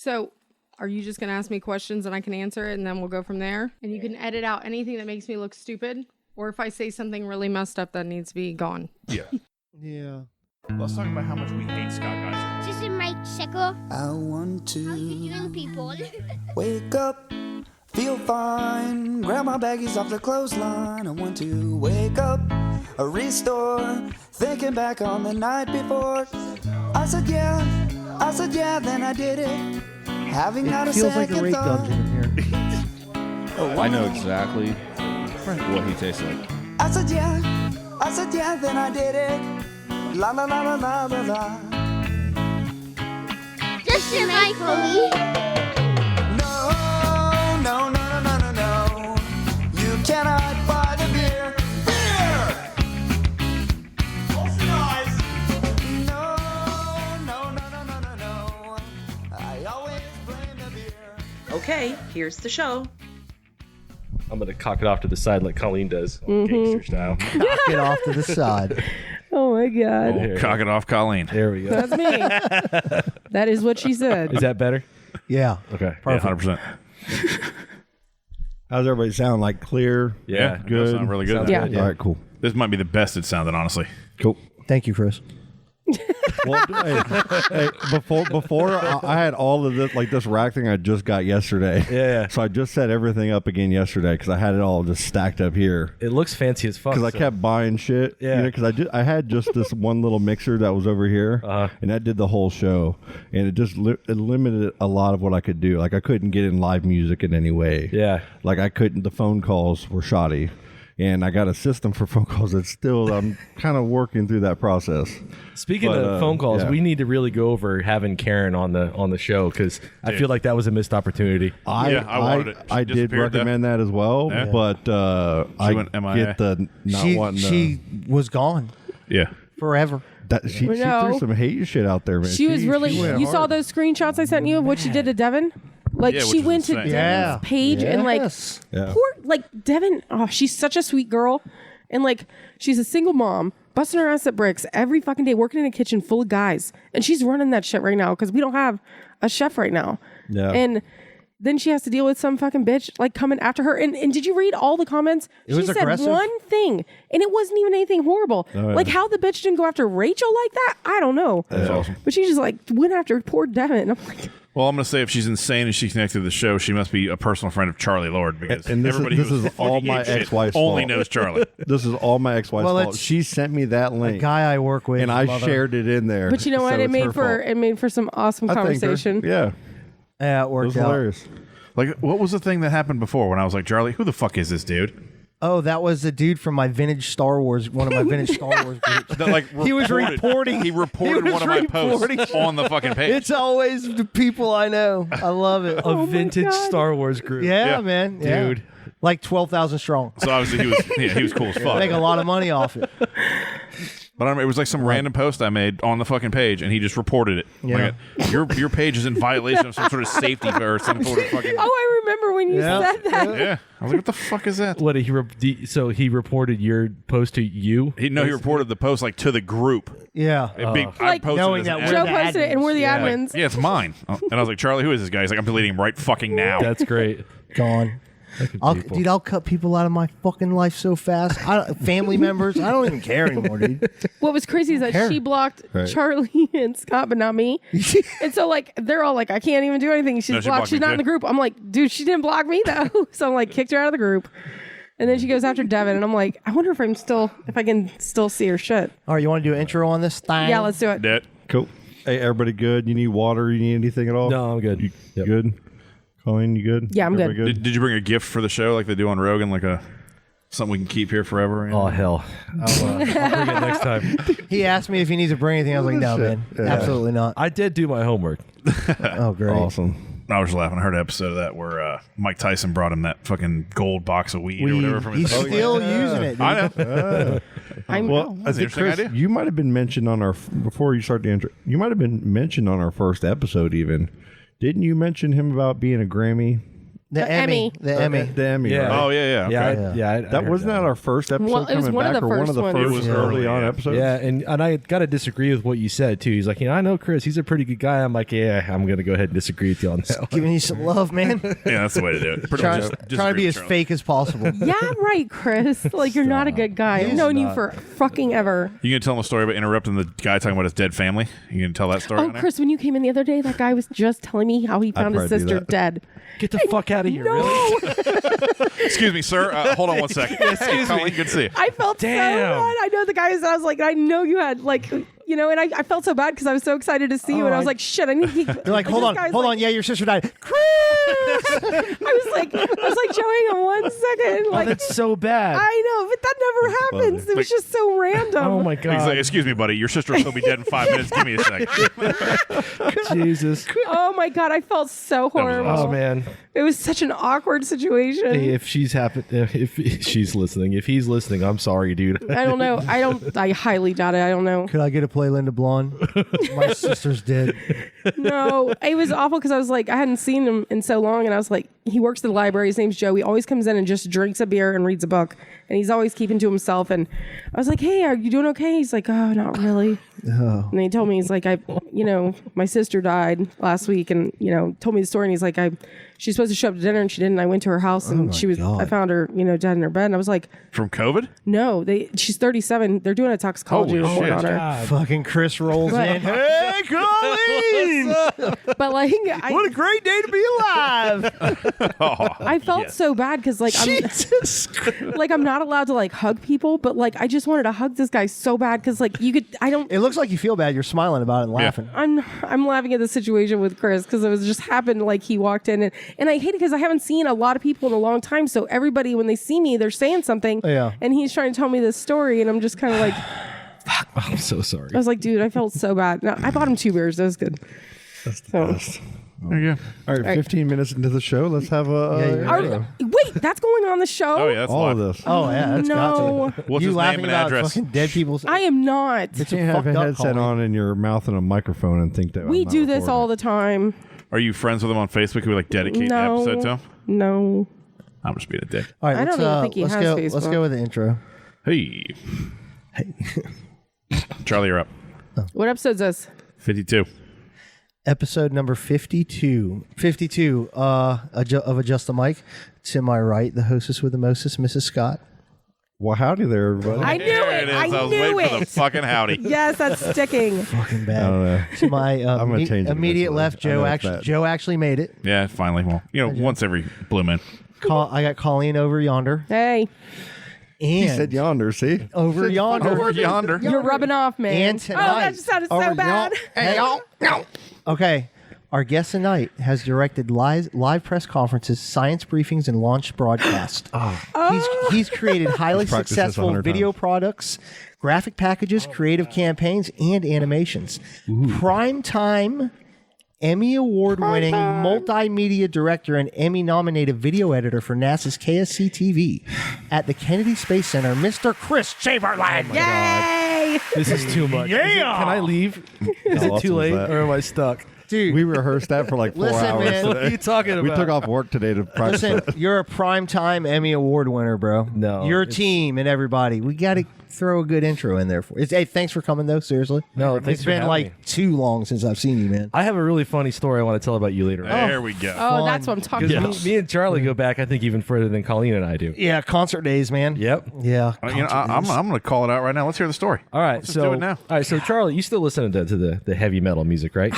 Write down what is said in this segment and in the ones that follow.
So, are you just going to ask me questions and I can answer it and then we'll go from there? And you can edit out anything that makes me look stupid? Or if I say something really messed up that needs to be gone? Yeah. Yeah. Let's talk about how much we hate Scott Geiser. This is Mike Sickle. I want How to you doing, people? wake up, feel fine, grab my baggies off the clothesline. I want to wake up, restore, thinking back on the night before. I said yeah, then I did it. Having not a Feels like second a rape thought. dungeon in here. I know exactly what he tastes like. I said yeah, then I did it. La la la la la la la. This is Mike, homie. No, no, no, no, no, no, no. You cannot buy the beer. Beer! Close your eyes. No, no, no, no, no, no, no. I always blame the beer. Okay, here's the show. I'm going to cock it off to the side like Colleen does, gangster style. Knock it off to the side. Oh my God. Here. Cock it off, Colleen. There we go. That's me. That is what she said. Is that better? Yeah. Okay. Yeah, 100%. How's everybody sound? Like clear? Yeah, good. Sound really good. Sounds Yeah. good. All right, cool. This might be the best it sounded, honestly. Cool. Thank you, Chris. Well, hey, before I had all of this, like this rack thing I just got yesterday. Yeah. So I just set everything up again yesterday because I had it all just stacked up here. It looks fancy as fuck. Because I kept buying shit. Yeah. Because I had just this one little mixer that was over here, and that did the whole show, and it just it limited a lot of what I could do. Like I couldn't get in live music in any way. Yeah. Like I couldn't. The phone calls were shoddy. And I got a system for phone calls that still, I'm kind of working through that process. Speaking of phone calls, yeah. we need to really go over having Karen on the show because I feel like that was a missed opportunity. I wanted it. She I did disappeared, recommend that as well, Yeah. but I went MIA. get the not wanting to. She was gone Yeah. forever. She No. threw some hate shit out there, man. She was really. went You saw hard. those screenshots I sent you of what she did to Devin? Like Yeah, she which was went to insane. Devin's Yeah. page and like Yes. Yeah. poor like Devin. Oh, she's such a sweet girl, and like she's a single mom, busting her ass at bricks every fucking day, working in a kitchen full of guys, and she's running that shit right now because we don't have a chef right now. Yeah. And then she has to deal with some fucking bitch like coming after her. And did you read all the comments? It was she aggressive. said one thing, and it wasn't even anything horrible. yeah. Like how the bitch didn't go after Rachel like that, I don't know. That's awesome. But she just like went after poor Devin. I'm like, Well, I'm going to say if she's insane and she's connected to the show, she must be a personal friend of Charlie Lord because And this is- everybody this who's is all fucking my ate shit ex-wife's only fault. knows Charlie. This is all my ex-wife's Well, fault. it's She sent me that A link, guy I work with. and I mother. shared it in there. but you know what? so It it's made her for fault. some awesome I thanked her. conversation. Yeah, Yeah, it it worked was out. hilarious. Like, what was the thing that happened before when I was like, Charlie, who the fuck is this dude? Oh, that was the dude from my vintage Star Wars, one of my vintage Star Wars groups. That, like, He was reporting. He reported He was one of my reporting. posts on the fucking page. It's always the people I know. I love it. A vintage God. Star Wars group. Yeah, Yeah. man. Yeah. Dude. Like 12,000 strong. So obviously he was cool as fuck. Make a lot of money off it. But I don't know, it was like some random post I made on the fucking page, and he just reported it. Yeah. Like, your page is in violation of some sort of safety or some sort of fucking. Oh, I remember when you Yeah. said that. Yeah, I was like, what the fuck is that? What so he reported your post to you? He reported the post like to the group. Yeah. I Like, posted knowing it as that an we're Joe ad. the posted it, and we're the admins. Like, admins. yeah, it's mine. And I was like, Charlie, who is this guy? He's like, I'm deleting him right fucking now. That's great. Gone. I'll cut people out of my fucking life so fast. Family members, I don't even care anymore, dude. What was crazy is that care. she blocked Right. Charlie and Scott, but not me. And so like they're all like, I can't even do anything. She's No, she blocked. blocked She's me not in too. the group. I'm like, dude, she didn't block me though. So I'm like, kicked her out of the group. And then she goes after Devin, and I'm like, I wonder if I can still see her shit. All right, you want to do an intro on this thing? Yeah, let's do it. That Cool. Hey, everybody good? You need water? You need anything at all? No, I'm good. You Yep. good? Colleen, you good? Yeah, I'm good. Everybody did you bring a gift for the show like they do on Rogan, like something we can keep here forever? Oh, hell. I'll bring it next time. He asked me if he needs to bring anything. I was like, no, man. Yeah. Absolutely not. I did do my homework. Oh, great. Awesome. I was just laughing. I heard an episode of that where Mike Tyson brought him that fucking gold box of weed or whatever from his He's still using it, dude. I know. Well, That's an I think, Chris, interesting idea. you might have been mentioned on our before you start the intro. You might have been mentioned on our first episode. Even didn't you mention him about being a Grammy The Emmy. The Emmy. Yeah. Right? Oh yeah, yeah. Okay. That wasn't that our first episode Well, it was coming one of back, the or one first of the ones. first It was early early, on yeah. episodes. Yeah, and I got to disagree with what you said too. He's like, I know Chris. He's a pretty good guy. I'm like, yeah, I'm gonna go ahead and disagree with you on that. Giving you some love, man. Yeah, that's the way to do it. Pretty Trying much to disagree be with as Charlie. fake as possible. Yeah, right, Chris. Like, you're not a good guy. I've known you for fucking ever. You gonna tell him a story about interrupting the guy talking about his dead family? You gonna tell that story? Oh, on there? Chris, when you came in the other day, that guy was just telling me how he found his probably do sister that. dead. Get the fuck out of here! No, Really? Excuse me, sir. Hold on one second. Excuse me. Good to see you. I felt so Damn. bad. I know the guys. I was like, I know you had like, you know, and I felt so bad because I was so excited to see you, and I was like, shit, I need to keep. You're like, hold on. Yeah, your sister died. Chris! I was like, Joey, in 1 second. Oh, Like, that's so bad. I know, but that never happens. It was just so random. Oh my He's like, god! excuse me, buddy. Your sister will still be dead in 5 minutes. Give me a second. Jesus! Oh my god, I felt so horrible. Oh man! It was such an awkward situation. Hey, if she's if she's listening, if he's listening, I'm sorry, dude. I don't know. I highly doubt it. I don't know. Could I get a play Linda Blonde? My sister's dead. No, it was awful because I was like, I hadn't seen him in so long, and I was like, he works at the library. His name's Joe. He always comes in and just drinks a beer and reads a book, and he's always keeping to himself. And I was like, hey, are you doing okay? He's like, oh, not really. Oh. And he told me, he's like, my sister died last week, and told me the story. And he's like, she's supposed to show up to dinner and she didn't. I went to her house and I found her, dead in her bed. And I was like, From COVID? no, she's 37. They're doing a toxicology Holy report shit. on her. Fucking Chris rolls But- in. Hey, Colleen! But like, What a great day to be alive! I felt so bad because like I'm not allowed to like hug people, but like I just wanted to hug this guy so bad because like It looks like you feel bad. You're smiling about it and laughing. I'm laughing at the situation with Chris because it was just happened like he walked in and I hate it because I haven't seen a lot of people in a long time, so everybody when they see me they're saying something, and he's trying to tell me this story and I'm just kind of like, I'm so sorry. I was like, dude, I felt so bad. No, I bought him 2 beers. That was good. So. There you go. All right, 15 minutes into the show, let's have Wait, that's going on the show? Oh yeah, that's all live. of this. Oh yeah, that's got No. to. What's You his laughing name and about address? fucking dead people's. I am not. It's You can't have a fucked up, headset Colleen. on in your mouth and a microphone and think that We I'm not do this recording. all the time. Are you friends with him on Facebook? Can we like dedicate the episode to him? No. I'm just being a dick. All right, I don't even think he let's has go. Facebook. Let's go with the intro. Hey. Charlie, you're up. What episode's this? 52. Episode number 52. 52 of Adjust the Mic. To my right, the hostess with the mostest, Mrs. Scott. Well, howdy there, everybody. I knew There it. it is. I was knew waiting for the it. fucking howdy. Yes, that's sticking. Fucking I bad. don't know. To my I'm gonna change it immediate eventually. left, I know Joe. it's bad. Joe actually made it. Yeah, finally. Well, once every blue moon. I got Colleen over yonder. Hey, He And said yonder, see? over yonder. Over yonder. you're rubbing off, man. And oh, tonight. that just sounded over so bad. Okay. Our guest tonight has directed live press conferences, science briefings, and launch broadcasts. He's created highly Practiced this successful 100 video times. products, graphic packages, creative campaigns, and animations. Primetime Emmy Award-winning multimedia director and Emmy-nominated video editor for NASA's KSC TV at the Kennedy Space Center, Mr. Chris Chamberland. Yay! This is too much. Yeah! Can I leave? Is How it awesome too was late that? or am I stuck? Dude, We rehearsed that for like 4 Listen, hours man. What are today. you talking about? We took off work today to practice listen, it. you're a primetime Emmy Award winner, bro. No, Your it's- team and everybody. We got to throw a good intro in there for you. Hey, thanks for coming, though, seriously. No, thanks It's for been having like me. too long since I've seen you, man. I have a really funny story I want to tell about you later. There we go. Oh, that's what I'm talking Because about. me and Charlie go back, I think, even further than Colleen and I do. Yeah, concert days, man. Yep. Yeah. I'm going to call it out right now. Let's hear the story. All right, Let's just so do it now. all right, so Charlie, you still listening to the heavy metal music, right?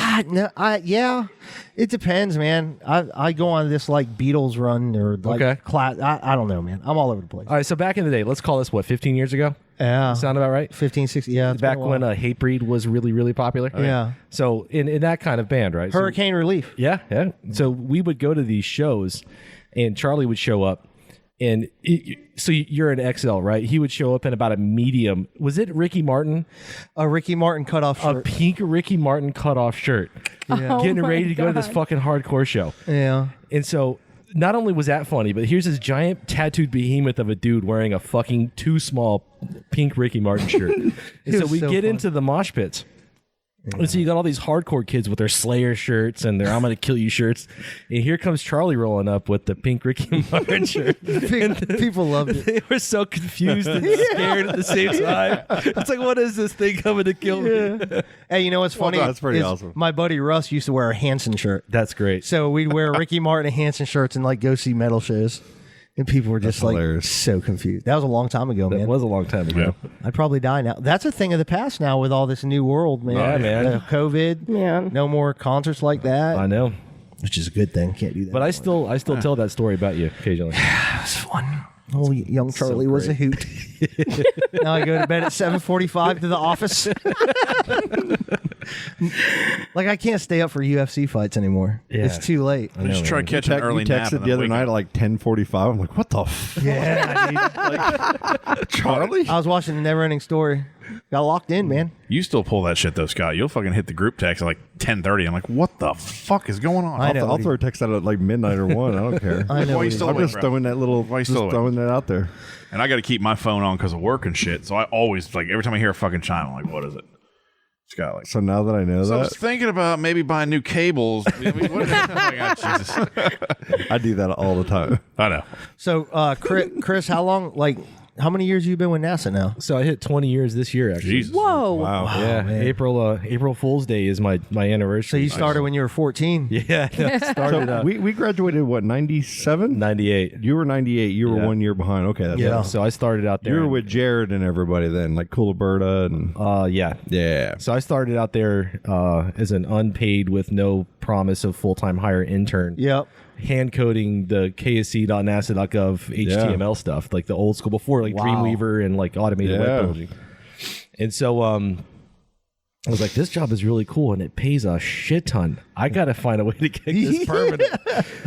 Yeah, it depends, man. I go on this like Beatles run or like Okay. class. I don't know, man. I'm all over the place. All right, so back in the day, let's call this what 15 years ago. Yeah. Sound about right? 15, 16. Yeah. it's been Back a while. when Hatebreed was really, really popular. Yeah. So in that kind of band, right? So- Hurricane Relief. yeah. So we would go to these shows, and Charlie would show up, and so you're an XL, right? He would show up in about a medium. Was it Ricky Martin? A Ricky Martin cutoff A shirt. pink Ricky Martin cutoff shirt. Oh Getting my ready to go to this God. fucking hardcore show. Yeah. And so not only was that funny, but here's this giant tattooed behemoth of a dude wearing a fucking too small pink Ricky Martin shirt. And so was we so get fun. into the mosh pits. And so you got all these hardcore kids with their Slayer shirts and their I'm gonna kill you shirts, and here comes Charlie rolling up with the pink Ricky Martin shirt. People loved it. They were so confused and scared at the same time. It's like, what is this thing coming to kill me? Hey, you know what's funny? that's pretty is awesome. My buddy Russ used to wear a Hanson shirt. That's great. So we'd wear Ricky Martin and Hanson shirts and like go see metal shows. And people were just That's like hilarious. so confused. That was a long time ago, That man. was a long time ago. I'd probably die now. That's a thing of the past now with all this new world, man. Yeah, man. COVID. Man. No more concerts like that. I know, Which is a good thing. Can't do that. but I still tell that story about you occasionally. It was fun. Oh, young Charlie was a hoot. Now I go to bed at 7:45 to the office. Like I can't stay up for UFC fights anymore. Yeah. It's too late. I just try to catch an early you nap. texted and the then other wake night up. at like 10:45. I'm like, what the Charlie? I was watching the Neverending Story. Got locked in, man. You still pull that shit though, Scott. You'll fucking hit the group text at like 10:30. I'm like, what the fuck is going on? I know. I'll throw a text out at like midnight or 1. I don't care. I know. Why you what still I'm awake, just bro? throwing that little, Why you just still awake? throwing that out there. And I got to keep my phone on because of work and shit. So I always like every time I hear a fucking chime, I'm like, what is it? Scott, like, So now that I know so I that, was thinking about maybe buying new cables. I mean, what is it? Oh my God, Jesus. I do that all the time. I know. So, Chris, how many years have you been with NASA now? So I hit 20 years this year, actually. Jesus. Whoa. Wow. Yeah, man. April Fool's Day is my anniversary. So you started when you were 14. Yeah, no, I started So we graduated, what, 97? 98. You were 98. You were Yeah. 1 year behind. Okay. That's Yeah. right. So I started out there. You were with Jared and everybody then, like Coolaberta and... yeah. yeah. So I started out there as an unpaid with no promise of full-time hire intern. Yep. Hand coding the ksc.nasa.gov HTML stuff, like the old school before, like Wow. Dreamweaver and like automated web Yeah. building. And so I was like, this job is really cool and it pays a shit ton. I got to find a way to get this permanent.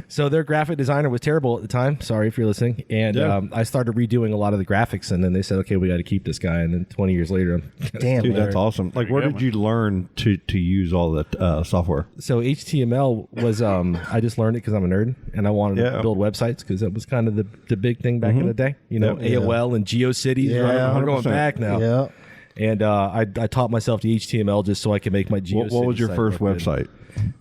So their graphic designer was terrible at the time. Sorry if you're listening. And Yeah. I started redoing a lot of the graphics, and then they said, okay, we got to keep this guy. And then 20 years later, I'm Damn. Dude, man. that's awesome. Like, where did you learn to use all that software? So HTML was I just learned it because I'm a nerd and I wanted to build websites because that was kind of the big thing back in the day. You know, Yep. AOL and GeoCities. Yeah, we're going 100%. back now. Yeah. And I taught myself the HTML just so I could make my GeoCities. What was your site first look good. website?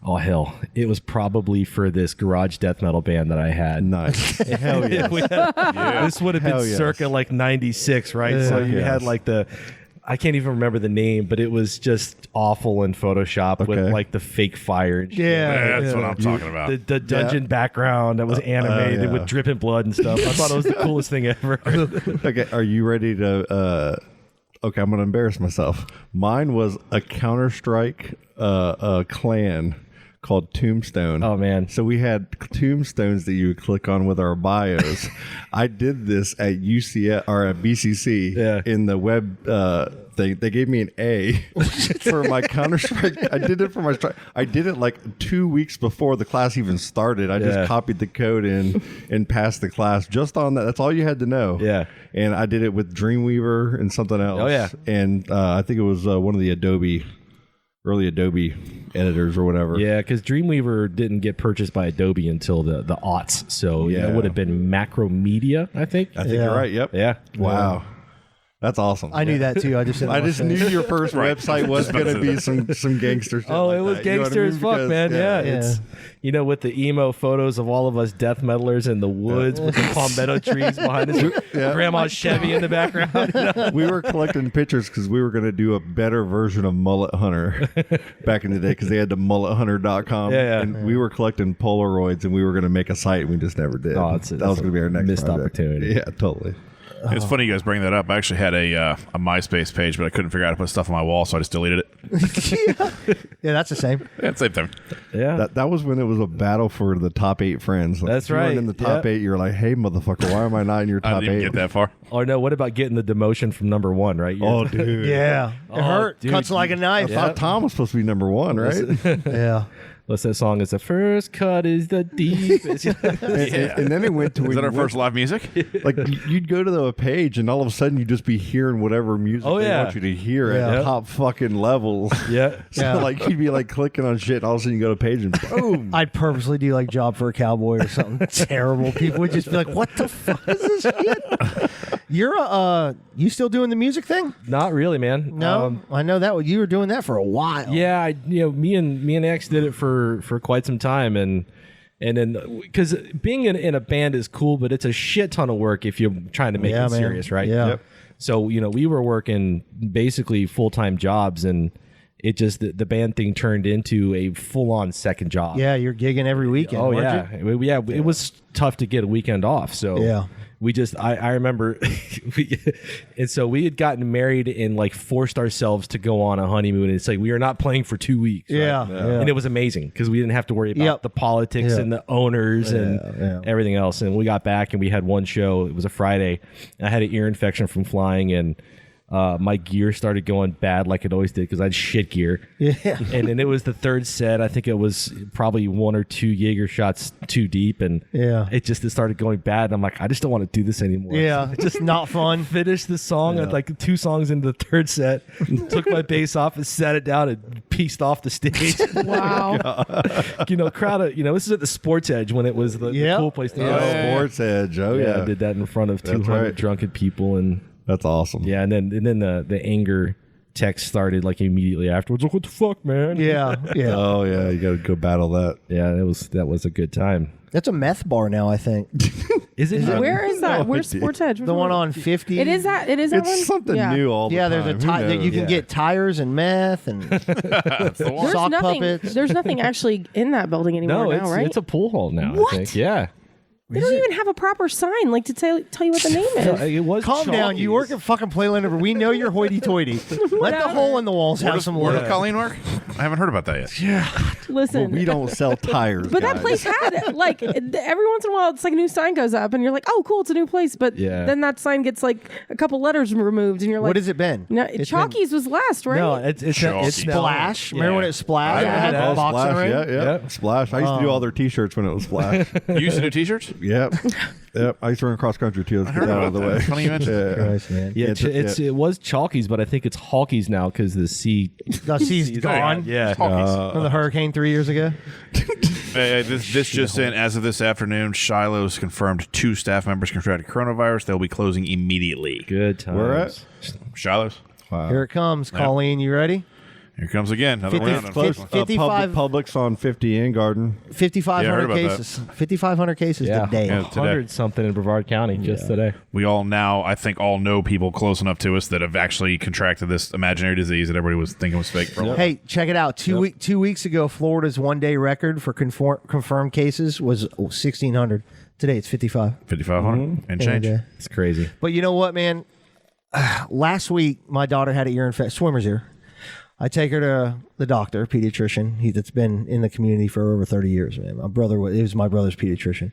Oh hell, it was probably for this garage death metal band that I had. Nice. Hell yeah. This would have been Hell yes. circa like 96, right? So you yes. had like I can't even remember the name, but it was just awful in Photoshop with Okay. like the fake fire. And shit. Yeah. That's what I'm talking about. The dungeon background that was animated yeah. with dripping blood and stuff. I thought it was the coolest thing ever. Okay, are you ready to... okay, I'm going to embarrass myself. Mine was a Counter-Strike clan called Tombstone. Oh, man. So we had tombstones that you would click on with our bios. I did this at UCF or at BCC in the web thing. They gave me an A for my Counter-Strike. I did it for my strike. I did it like 2 weeks before the class even started. I just copied the code in and passed the class just on that. That's all you had to know. Yeah. And I did it with Dreamweaver and something else. Oh, yeah. And I think it was one of the early Adobe editors or whatever. Yeah, because Dreamweaver didn't get purchased by Adobe until the aughts. So Yeah. it would have been Macromedia, I think. I think you're right. Yep. Yeah. Wow. That's awesome. I knew that too. I just knew your first website was going to be some gangster shit. Oh, like it was that. You know what I gangster mean? as fuck, Because- man. Yeah. Yeah. It's, with the emo photos of all of us death metalers in the woods with the palmetto trees behind us, Grandma's Chevy in the background. We were collecting pictures because we were going to do a better version of Mullet Hunter back in the day because they had the mullethunter.com. Yeah. And we were collecting Polaroids and we were going to make a site and we just never did. Oh, that was going to be our next missed project. opportunity. Yeah, totally. It's funny you guys bring that up. I actually had a MySpace page, but I couldn't figure out how to put stuff on my wall, so I just deleted it. Yeah, that's the same. Yeah, same thing. Yeah. That was when it was a battle for the top 8 friends. Like, That's if you weren't right. in the top 8, you were like, hey, motherfucker, why am I not in your I top didn't 8? even get that far. Or no, what about getting the demotion from number 1, right? Oh, dude. Yeah. It hurt. dude, Cuts like a I knife. thought Tom was supposed to be number 1, right? Yeah. What's that song? It's the first cut is the deepest. And then it went to Is that our first live music? like you'd go to the page and all of a sudden you'd just be hearing whatever music they want you to hear at top fucking levels. Yeah. So like you'd be like clicking on shit and all of a sudden you go to a page and boom. I'd purposely do like Job for a Cowboy or something terrible. People would just be like, what the fuck is this shit? You still doing the music thing? Not really, man. No, I know that you were doing that for a while. Yeah, me and X did it for quite some time, and then because being in a band is cool, but it's a shit ton of work if you're trying to make it serious, right? Yeah. Yep. So we were working basically full-time jobs, and it just the band thing turned into a full-on second job. Yeah, you're gigging every weekend. Oh weren't you? yeah, it was tough to get a weekend off. So yeah. We just, I remember, and so we had gotten married and like forced ourselves to go on a honeymoon. And it's like, we are not playing for 2 weeks. Right? Yeah. And it was amazing because we didn't have to worry about the politics and the owners and everything else. And we got back and we had one show. It was a Friday. I had an ear infection from flying, and my gear started going bad like it always did because I had shit gear. Yeah. And then it was the third set. I think it was probably 1 or 2 Jaeger shots too deep. And it started going bad. And I'm like, I just don't want to do this anymore. Yeah. It's just not fun. Finished the song at like 2 songs into the third set, took my bass off and sat it down and pieced off the stage. Wow. Crowd of, this is at the Sports Edge when it was the cool place to go. Sports Edge. Oh yeah. I did that in front of 200 drunken people, and that's awesome. Yeah, and then the anger text started like immediately afterwards. Like, what the fuck, man? Yeah. Oh yeah, you got to go battle that. Yeah, that was a good time. That's a meth bar now, I think. Is it? Where is that? Where's Sports Edge? The one on 50. It is that. It is that one. It's something new all the time. Yeah, there's that you can get tires and meth and There's sock nothing. puppets. There's nothing actually in that building anymore now, right? It's a pool hall now. What? I think. Yeah. They don't even have a proper sign, like to tell you what the name is. It was Calm down. You work at fucking Playland. We know you're hoity-toitoity. Let the hole in the walls have some Where look. does Colleen work? I haven't heard about that yet. Yeah. Listen, we don't sell tires. but guys. that place had like every once in a while, it's like a new sign goes up, and you're like, "Oh, cool, it's a new place." But then that sign gets like a couple letters removed, and you're like, What has it been? No, It's Chalky's was last, right? No, it's Splash. Remember when it splashed? Yeah. It had Yeah. the box on Splash, it? yeah. Splash. I used to do all their T-shirts when it was Splash. You used to do T-shirts? Yep. I used to run cross country too. Let's get that out of the way. Funny you mentioned Christ, man. Yeah, it was Chalky's, but I think it's Hawkey's now because the C. The C's gone. Yeah. From the hurricane 3 years ago. This just in, as of this afternoon, Shiloh's confirmed 2 staff members contracted coronavirus. They'll be closing immediately. Good times. Where at? Shiloh's. Here it comes. Colleen, you ready? Here comes again. Another 50 round. close. 55 Publix on 50 in Garden. 5,500 about cases. 5,500 cases today. Yeah, today. 100 something in Brevard County just today. We all now, I think, all know people close enough to us that have actually contracted this imaginary disease that everybody was thinking was fake for a while. Hey, check it out. 2 weeks ago, Florida's one-day record for confirmed cases was 1,600. Today, it's 55. 5,500 and change. It's crazy. But you know what, man? Last week, my daughter had an ear infection, swimmer's ear. I take her to the doctor, pediatrician. That's been in the community for over 30 years, man. It was my brother's pediatrician.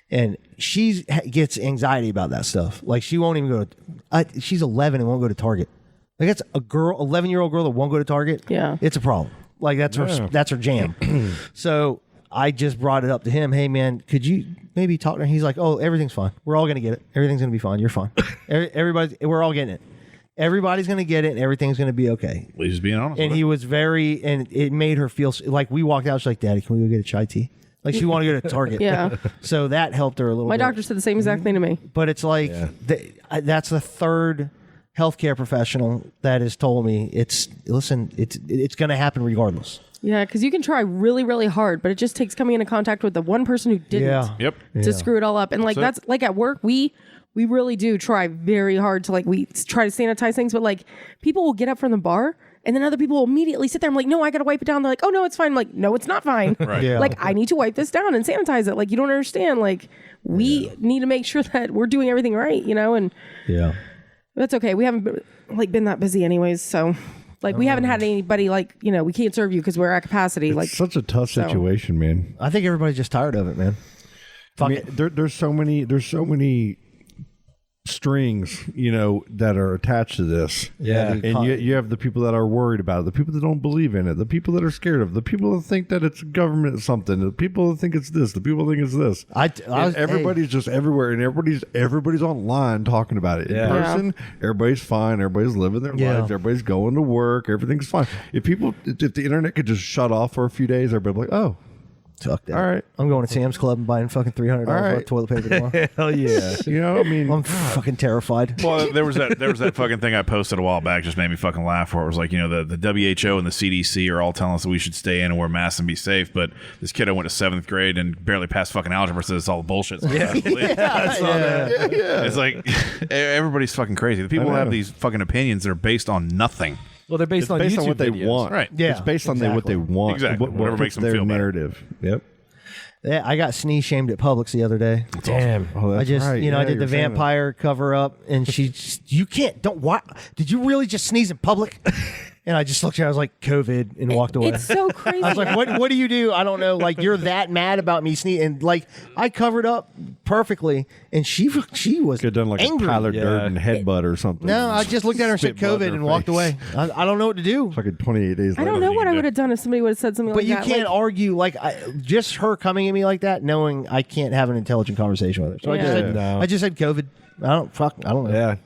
And she gets anxiety about that stuff. Like, she won't even go to, she's 11 and won't go to Target. Like, that's a girl, 11-year-old girl that won't go to Target. Yeah. It's a problem. Like, that's her jam. So I just brought it up to him. Hey, man, could you maybe talk to her? He's like, oh, everything's fine. We're all going to get it. Everything's going to be fine. You're fine. We're all getting it. Everybody's going to get it and everything's going to be okay. He's just being honest. And he was and it made her feel like we walked out. She's like, Daddy, can we go get a chai tea? Like, she wanted to go to Target. Yeah. So that helped her a little My bit. doctor said the same exact thing to me. But it's like, that's the third healthcare professional that has told me it's going to happen regardless. Yeah, because you can try really, really hard, but it just takes coming into contact with the one person who didn't Yep. to screw it all up. And like that's like at work, we really do try very hard to we try to sanitize things, but like people will get up from the bar and then other people will immediately sit there. I'm like, no, I got to wipe it down. They're like, oh no, it's fine. I'm like, no, it's not fine. Right. Yeah. Like, I need to wipe this down and sanitize it. Like, you don't understand. Like, we need to make sure that we're doing everything right, and that's okay. We haven't been that busy anyways. So we haven't had anybody we can't serve you because we're at capacity. It's such a tough situation, man. I think everybody's just tired of it, man. I mean, there's so many strings, that are attached to this. Yeah. And you have the people that are worried about it, the people that don't believe in it, the people that are scared of it, the people that think that it's government something, the people that think it's this, the people that think it's this. Everybody's just everywhere, and everybody's online talking about it. In person, everybody's fine, everybody's living their lives, everybody's going to work, everything's fine. If the internet could just shut off for a few days, everybody's like, oh, fuck that. All right. I'm going to Sam's Club and buying fucking $300 worth of toilet paper tomorrow. Hell yeah. I'm fucking terrified. Well, there was that fucking thing I posted a while back, just made me fucking laugh, where it was like, the WHO and the CDC are all telling us that we should stay in and wear masks and be safe, but this kid I went to 7th grade and barely passed fucking algebra says it's all bullshit. So it's like everybody's fucking crazy. The people who have these fucking opinions that are based on nothing. Well, they're based on YouTube what they videos. want. Right. Yeah, It's based on what they want. Exactly. Whatever makes them their feel better. narrative. Yep. Yeah, I got sneeze shamed at Publix the other day. Damn. Oh, that's I just, right. I did the vampire cover up, and you can't, why? Did you really just sneeze in public? And I just looked at her, I was like, COVID, and walked away. It's so crazy. I was like, what do you do? I don't know. Like, you're that mad about me sneezing. And, like, I covered up perfectly, and she was Could have done like angry. a pile of dirt and headbutt or something. No, I just looked at her and said Spit blood COVID in her and walked face. away. I don't know what to do. Fucking 28 days later. I don't know what I would have done if somebody would have said something But like you that. can't argue, like, just her coming at me like that, knowing I can't have an intelligent conversation with her. So Yeah. I just said COVID. I don't know. Yeah.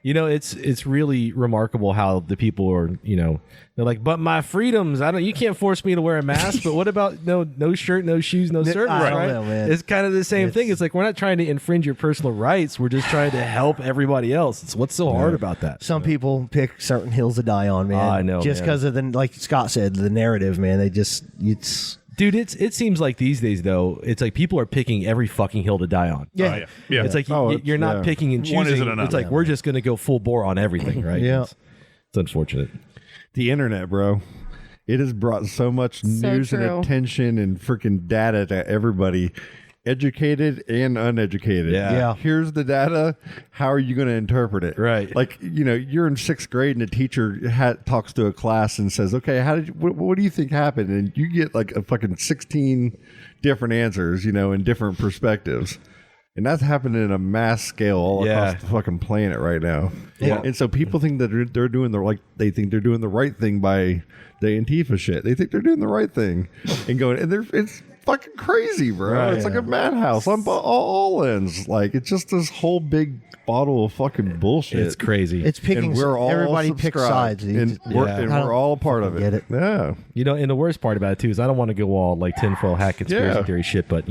It's really remarkable how the people are, they're like, but my freedoms, you can't force me to wear a mask, but what about no shirt, no shoes, no service, I don't right? know, man. It's kind of the same thing. It's like, we're not trying to infringe your personal rights. We're just trying to help everybody else. It's what's so hard about that? Some people pick certain hills to die on, man. I know, just man. because of like Scott said, the narrative, man. It's Dude, it seems like these days, though, it's like people are picking every fucking hill to die on. yeah. Yeah. It's like you're not picking and choosing. One isn't enough. It's like we're just going to go full bore on everything, right? Yeah. It's unfortunate. The internet, bro. It has brought so much news and true. attention and freaking data to everybody, educated and uneducated. Yeah. Here's the data. How are you going to interpret it? Right. Like, you're in 6th grade and a teacher talks to a class and says, okay, what do you think happened? And you get like a fucking 16 different answers, in different perspectives. And that's happening in a mass scale all across the fucking planet right now. Yeah. And so people think that they're doing they think they're doing the right thing by the Antifa shit. They think they're doing the right thing and it's fucking crazy, bro. Right. It's like a madhouse on all ends. Like, it's just this whole big bottle of fucking bullshit. It's crazy. It's picking. And we're all everybody picks subscribed. sides. And we're all a part of it. Get it. Yeah. And the worst part about it too is I don't want to go all like tinfoil hat conspiracy theory shit, but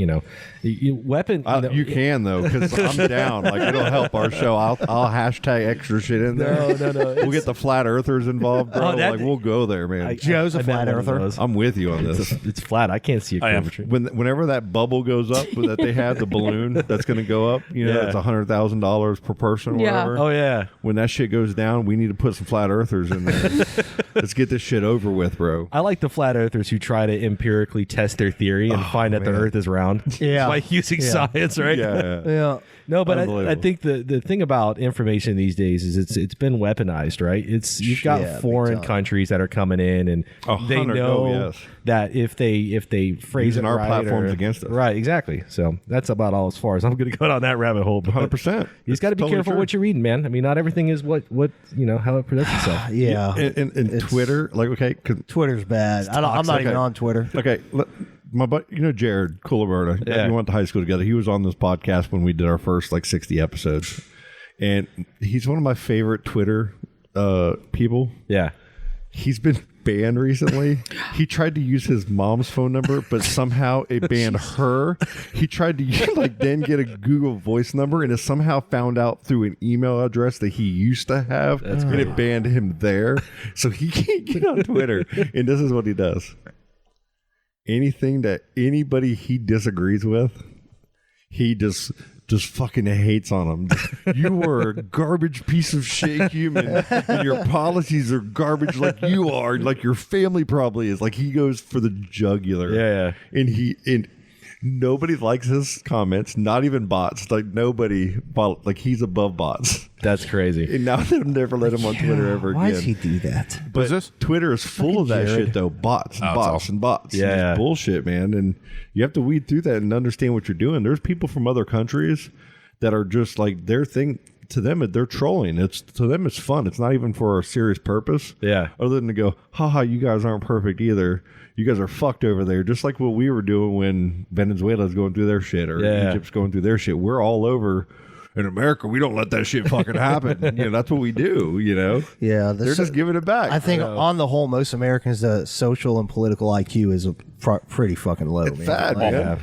weapon. You can though, because I'm down. Like, it'll help our show. I'll hashtag extra shit in there. No. We'll get the flat earthers involved, bro. We'll go there, man. Joe's a flat met one of earther. those. I'm with you on this. It's flat. I can't see a curvature. Whenever that bubble goes up that they have, the balloon that's going to go up, it's $100,000 per person or Yeah. whatever. Oh yeah. When that shit goes down, we need to put some flat earthers in there. Let's get this shit over with, bro. I like the flat earthers who try to empirically test their theory and find that the Earth is round. Yeah. by using science, right? Yeah. Yeah. No, but I Unbelievable. think the thing about information these days is it's been weaponized, right? You've got Yeah, big foreign time. countries that are coming in and they 100, know yes. that if they phrase Using it our right platforms or- against us. right? Exactly. So that's about all as far as I'm going to go down that rabbit hole. But 100%. You just got to be Totally careful true. what you're reading, man. I mean, not everything is what how it presents itself. Yeah. And It's- Twitter, like, okay, 'cause- Twitter's bad. I'm not toxic. even on Twitter. okay, my buddy, Jared Coolaberta, Yeah. we went to high school together. He was on this podcast when we did our first 60 episodes, and he's one of my favorite Twitter people. Yeah. He's been banned recently. He tried to use his mom's phone number, but somehow it banned her. He tried to then get a Google Voice number, and it somehow found out through an email address that he used to have, and it banned him there. So he can't get on Twitter. And this is what he does. Anything that anybody he disagrees with, he just fucking hates on them. You are a garbage piece of shit human, and your policies are garbage like you are, like your family probably is. Like, he goes for the jugular. Yeah. And nobody likes his comments, not even bots. Like, nobody, like, he's above bots. That's crazy. And now they'll never let him on Twitter ever Why again. does he do that? But Who's this? Twitter is full of that Jared. shit, though. Bots and Oh, it's bots awesome. and bots. Yeah. It's bullshit, man. And you have to weed through that and understand what you're doing. There's people from other countries that are just like, their thing, to them, they're trolling. To them, it's fun. It's not even for a serious purpose. Yeah. Other than to go, haha, you guys aren't perfect either. You guys are fucked over there. Just like what we were doing when Venezuela's going through their shit or Egypt's going through their shit. We're all over. In America, we don't let that shit fucking happen. That's what we do, Yeah. They're just giving it back. I think on the whole, most Americans, the social and political IQ is pretty fucking low. It's man. bad, Like, man.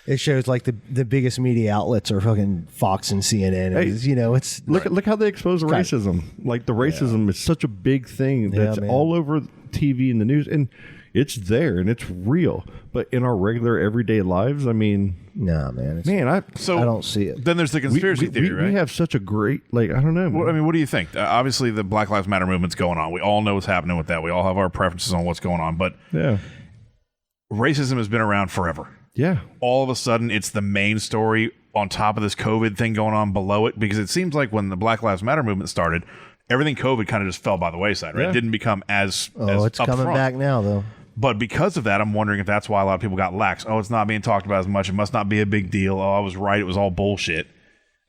It shows like the biggest media outlets are fucking Fox and CNN. Hey, It's look how they expose racism. Like the racism is such a big thing that's man. all over TV and the news, and it's there and it's real. But in our regular everyday lives, I mean, nah, man. I don't see it. Then there's the conspiracy theory, right? We have such a great, I don't know. Well, I mean, what do you think? Obviously, the Black Lives Matter movement's going on. We all know what's happening with that. We all have our preferences on what's going on. But racism has been around forever. Yeah. All of a sudden, it's the main story on top of this COVID thing going on below it, because it seems like when the Black Lives Matter movement started, everything COVID kind of just fell by the wayside, right? Yeah. It didn't become as It's coming upfront. back now, though. But because of that, I'm wondering if that's why a lot of people got lax. Oh, it's not being talked about as much. It must not be a big deal. Oh, I was right. It was all bullshit.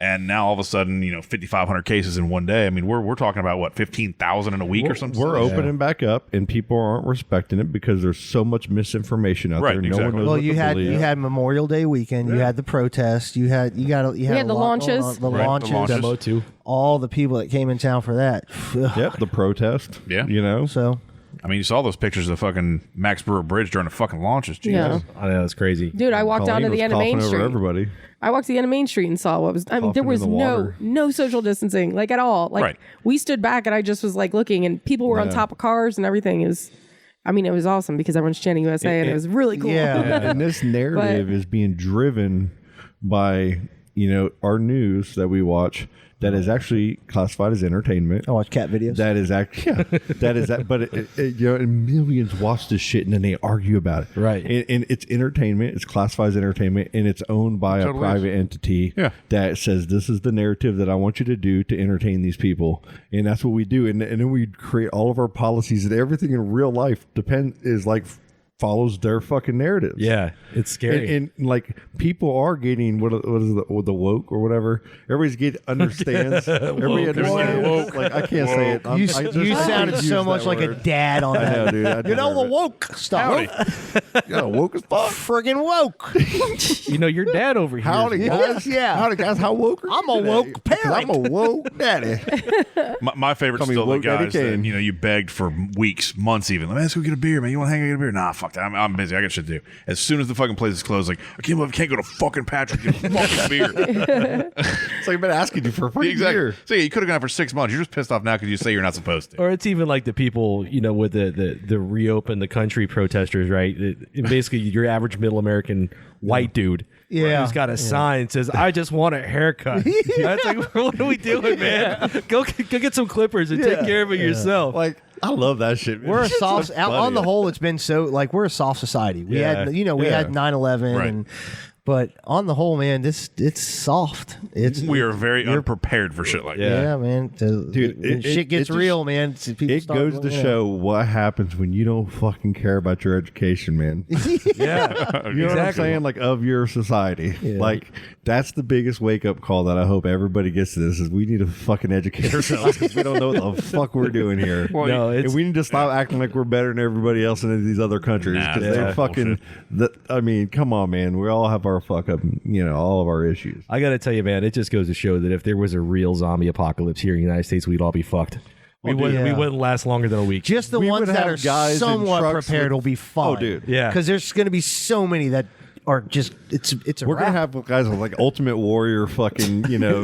And now all of a sudden, 5,500 cases in one day. I mean, we're talking about what, 15,000 in a week or something. We're opening back up, and people aren't respecting it because there's so much misinformation out Right, there. No exactly. one knows Well, what you to had believe. Memorial Day weekend. You had the protests. You had We had a the lot going launches. on. The Right, the launches. launches. Demo too. All the people that came in town for that. Yep, the protest. Yeah. So I mean, you saw those pictures of the fucking Max Brewer Bridge during the fucking launches. Jesus. Yeah. I know, it's crazy. Dude, I walked down to Colleen the was end of Main coughing over Street. everybody. I walked to the end of Main Street and saw what was. I mean, there Coughing was in the water. no social distancing, like at all. Like Right. we stood back and I just was like looking, and people were on top of cars and everything. It was awesome because everyone's chanting USA, and it was really cool. Yeah. And this narrative is being driven by our news that we watch that is actually classified as entertainment. I watch cat videos. That is actually that is that, but and millions watch this shit and then they argue about it. Right. And it's entertainment. It's classified as entertainment, and it's owned by a Totally private entity. Yeah. That says this is the narrative that I want you to do to entertain these people, and that's what we do. And then we create all of our policies, and everything in real life follows their fucking narratives. Yeah, it's scary. And like people are getting what is the woke or whatever. Everybody's understands. Everybody understands. Like I can't say it. You sounded so much like a dad on that. I know, dude. I You know the deserve woke stuff. it. Woke as fuck. Friggin' woke. your dad over here. Howdy guys. Yeah. Howdy guys. How woke are you I'm a today? woke parent. I'm a woke daddy. My favorite's Call me still the woke Daddy guys that, Kane. you begged for weeks, months even. Let's go get a beer, man. You want to hang out and get a beer? Nah, fuck that. I'm busy. I got shit to do. As soon as the fucking place is closed, like, I can't believe I can't go to fucking Patrick and get a fucking beer. It's like I've been asking you for a fucking year. So yeah, you could have gone out for 6 months. You're just pissed off now because you say you're not supposed to. Or it's even like the people, with the reopen the country protesters, right? Basically, your average middle American white dude. Yeah. Who's got a sign that says, I just want a haircut. That's like, what are we doing, man? Go get some clippers and take care of it yourself. Like I love that shit. Man. We're a It's soft. so On funny. the whole, it's been so like we're a soft society. We Yeah. had we Yeah. had 9/11 Right. and. But on the whole, man, it's soft. We are very unprepared for shit like that. yeah, man. Dude, when shit gets just- real, man. People It start goes to show what happens when you don't fucking care about your education, man. Yeah. You know what I'm Exactly. saying? Like of your society. Like that's the biggest wake up call that I hope everybody gets to this is we need to fucking educate ourselves because we don't know what the fuck we're doing here. No, and it's we need to stop acting like we're better than everybody else in these other countries Nah, because that's they're all fucking. I mean, come on, man. We all have our fuck up, all of our issues. I got to tell you, man, it just goes to show that if there was a real zombie apocalypse here in the United States, we'd all be fucked. We wouldn't last longer than a week. Just the We ones would that have are guys in somewhat trucks prepared with- will be fine. Oh, dude. Yeah. Because there's going to be so many that are just it's a We're gonna wrap. have guys with like Ultimate Warrior fucking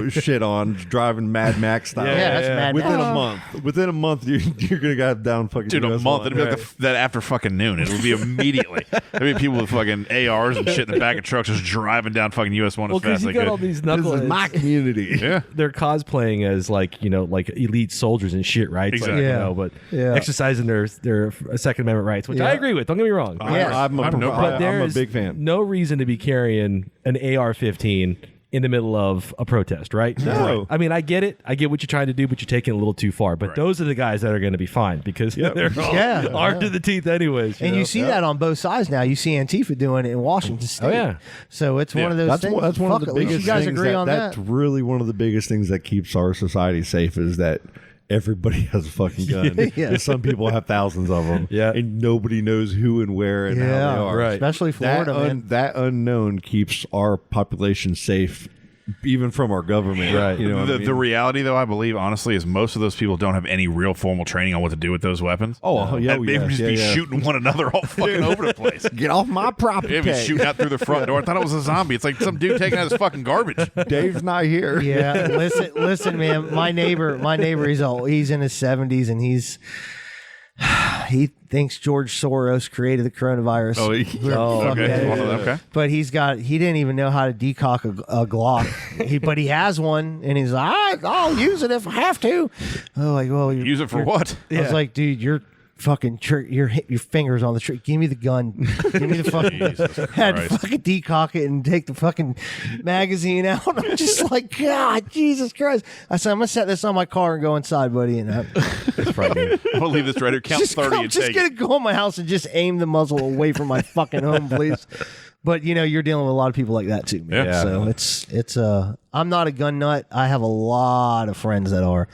shit on driving Mad Max style. Yeah, that's Mad Within Max. a month, you're gonna get down fucking. Dude, a US month. line. It'd be like that after fucking noon. It would be immediately. There'd be people with fucking ARs and shit in the back of trucks just driving down fucking US 1 well, as because fast you as they got could. all these This knuckleheads. is my community. Yeah. They're cosplaying as like elite soldiers and shit, right? It's Exactly. Like, Yeah. but Yeah. exercising their Second Amendment rights, which I Yeah. agree with. Don't get me wrong. Yes. I'm I have no a problem. There I'm a is big fan. no reason to be carrying an AR-15 in the middle of a protest, right? No. I mean, I get it. I get what you're trying to do, but you're taking it a little too far. But those are the guys that are going to be fine because they're all armed to the teeth anyways. And you see that on both sides now. You see Antifa doing it in Washington State. Oh, yeah. So it's one of those things. That's one of the biggest you guys things agree on that's really one of the biggest things that keeps our society safe is that everybody has a fucking gun. And some people have thousands of them. Yeah. And nobody knows who and where and how they are. Right. Especially Florida, man. That unknown keeps our population safe, even from our government. Right. You know what I mean? The reality, though, I believe, honestly, is most of those people don't have any real formal training on what to do with those weapons. Oh, yeah. They would just be shooting one another all fucking over the place. Get off my property. They'd be shooting out through the front door. I thought it was a zombie. It's like some dude taking out his fucking garbage. Dave's not here. Yeah, listen, man. My neighbor, he's in his 70s, and he thinks George Soros created the coronavirus. Okay. But he didn't even know how to decock a Glock. But he has one, and he's like, I'll use it if I have to. I'm like, well, Use it for what? I was like, dude, you're fucking your fingers on the trigger. Give me the gun. Give me the fucking. Had to fucking decock it and take the fucking magazine out. I'm just like, God, Jesus Christ! I said, I'm gonna set this on my car and go inside, buddy. And It's frightening. I'm gonna leave this right here. Count 30 and just take gonna it. go in my house and just aim the muzzle away from my fucking home, please. But you're dealing with a lot of people like that too, man. Yeah. So it's I'm not a gun nut. I have a lot of friends that are.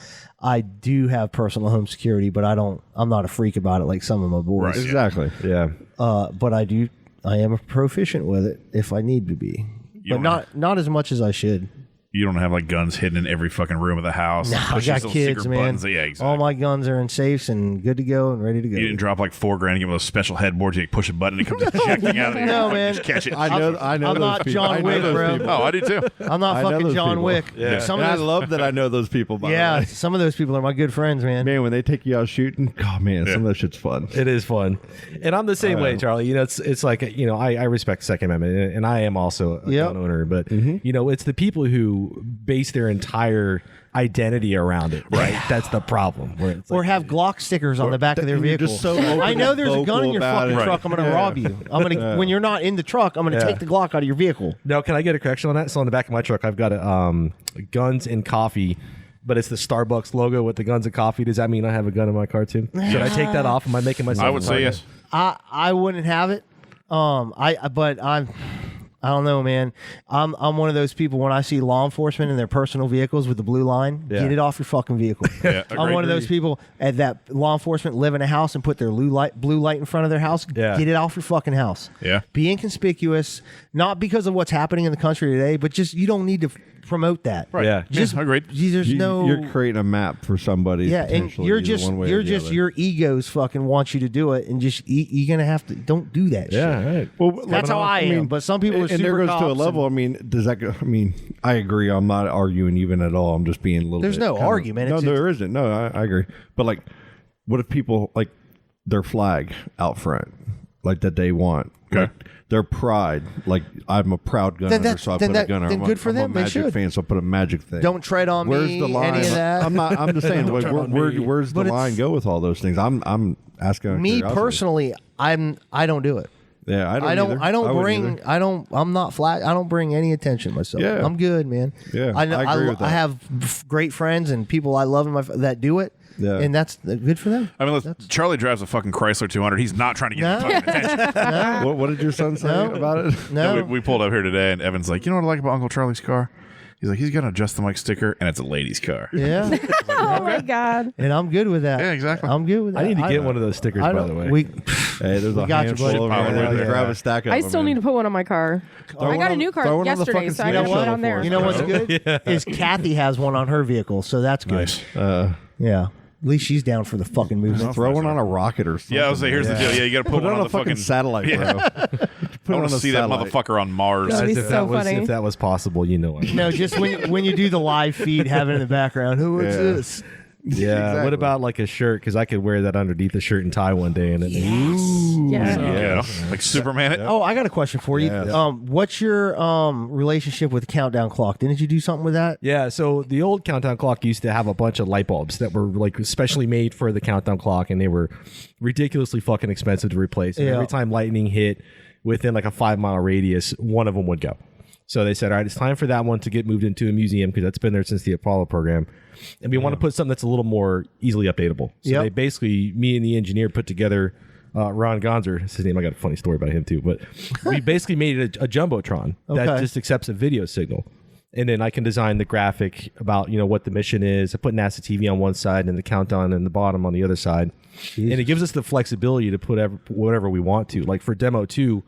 I do have personal home security, but I'm not a freak about it like some of my boys. Right. Exactly. Yeah. But I am proficient with it if I need to be. You But not as much as I should. You don't have like guns hidden in every fucking room of the house. Nah, I Pushing got those kids, secret man. buttons. Yeah, exactly. All my guns are in safes and good to go and ready to go. You didn't drop like $4 and get one of those special headboards. You push a button and it comes ejecting out of the No, air. man. Just catch it. I know I'm those not people. John I know Wick, those bro. people. Oh, I do too. I'm not I know fucking those John people. Wick. Yeah. Some And of I those, love that I know those people. By the way. some of those people are my good friends, man. Man, when they take you out shooting, God, man, some of that shit's fun. It is fun, and I'm the same way, Charlie. It's like I respect the Second Amendment, and I am also a gun owner. But it's the people who base their entire identity around it, right? That's the problem. Where it's Or have Glock stickers on the back of their and you're vehicle. just so open I know and there's a gun vocal in your about fucking it. truck. I'm going to rob you. I'm going to when you're not in the truck. I'm going to take the Glock out of your vehicle. No, can I get a correction on that? So on the back of my truck, I've got a guns and coffee, but it's the Starbucks logo with the guns and coffee. Does that mean I have a gun in my car too? Should I take that off? Am I making myself? I would say yes. I wouldn't have it. I don't know, man. I'm one of those people when I see law enforcement in their personal vehicles with the blue line, get it off your fucking vehicle. Yeah, I'm one of those people at that law enforcement live in a house and put their blue light in front of their house. Yeah. Get it off your fucking house. Yeah. Be inconspicuous, not because of what's happening in the country today, but just you don't need to promote that. Right. Yeah. Just agreed. You're creating a map for somebody. Yeah, and potentially, you're either just one way or the other. your egos fucking want you to do it, and just you're gonna have to don't do that. Yeah, shit. right. Well, That's how I am. But some people are and super there goes to a cops level. I mean, does that go? I mean, I agree. I'm not arguing even at all. I'm just being a little. There's bit no kind of- argument. No, It's- there isn't. No, I agree. But like, what if people like their flag out front, like that they want? Okay. Like, their pride, like I'm a proud gun Then owner, that- so I then put that- a gun. then I'm good for I'm them, a they Magic should. fan, so I put a Magic thing. Don't tread on Where's me. the line? Any of that. I'm not. I'm just saying. Like, where's But the it's- line go with all those things? I'm asking. out of Me curiosity. personally, I don't do it. Yeah, I don't. either. I don't wouldn't bring. either. I'm not flat. I don't bring any attention myself. Yeah. I'm good, man. Yeah, I I agree with that. I have great friends and people I love in my that do it. Yeah. and that's good for them. I mean, Charlie drives a fucking Chrysler 200. He's not trying to get No. fucking attention. What did your son say No. about it? No, We pulled up here today, and Evan's like, you know what I like about Uncle Charlie's car? He's like, he's got an adjust the mic sticker, and it's a lady's car. yeah, Oh my god. and I'm good with that. Yeah, exactly. I'm good with that. I need to get one of those stickers, I by don't- the way. We, Hey, there's a got you, handful buddy. of them right Probably, there. yeah. Grab a stack of I them. still need to put one on my car. I got a new throw car one on the yesterday, fucking so I space got one shuttle on there. for us. you know what's good is Kathy has one on her vehicle, so that's good. Nice. Yeah, at least she's down for the fucking movement. Throw one on a rocket or something. Yeah, I was like, here's the deal. Yeah, you got to put Put it one on on a the fucking satellite, bro. I want to see that motherfucker on Mars. That'd be Guys, so funny. if that was possible, you know it. No, just when you do the live feed, have it in the background. Who is Yeah. this? Yeah. Exactly. What about like a shirt? Because I could wear that underneath the shirt and tie one day, and then Yeah. Yeah, like Superman. Oh, I got a question for you. Yeah. What's your relationship with the countdown clock? Didn't you do something with that? yeah. So the old countdown clock used to have a bunch of light bulbs that were like specially made for the countdown clock, and they were ridiculously fucking expensive to replace. And Yeah. every time lightning hit within like a 5 mile radius, one of them would go. So they said, all right, it's time for that one to get moved into a museum because that's been there since the Apollo program. And we want to put something that's a little more easily updatable. So they basically, me and the engineer put together Ron Gonzer, his name, I got a funny story about him too, but we basically made it a Jumbotron that just accepts a video signal. And then I can design the graphic about, what the mission is. I put NASA TV on one side and the countdown in the bottom on the other side. And it gives us the flexibility to put whatever we want to. Like for Demo 2,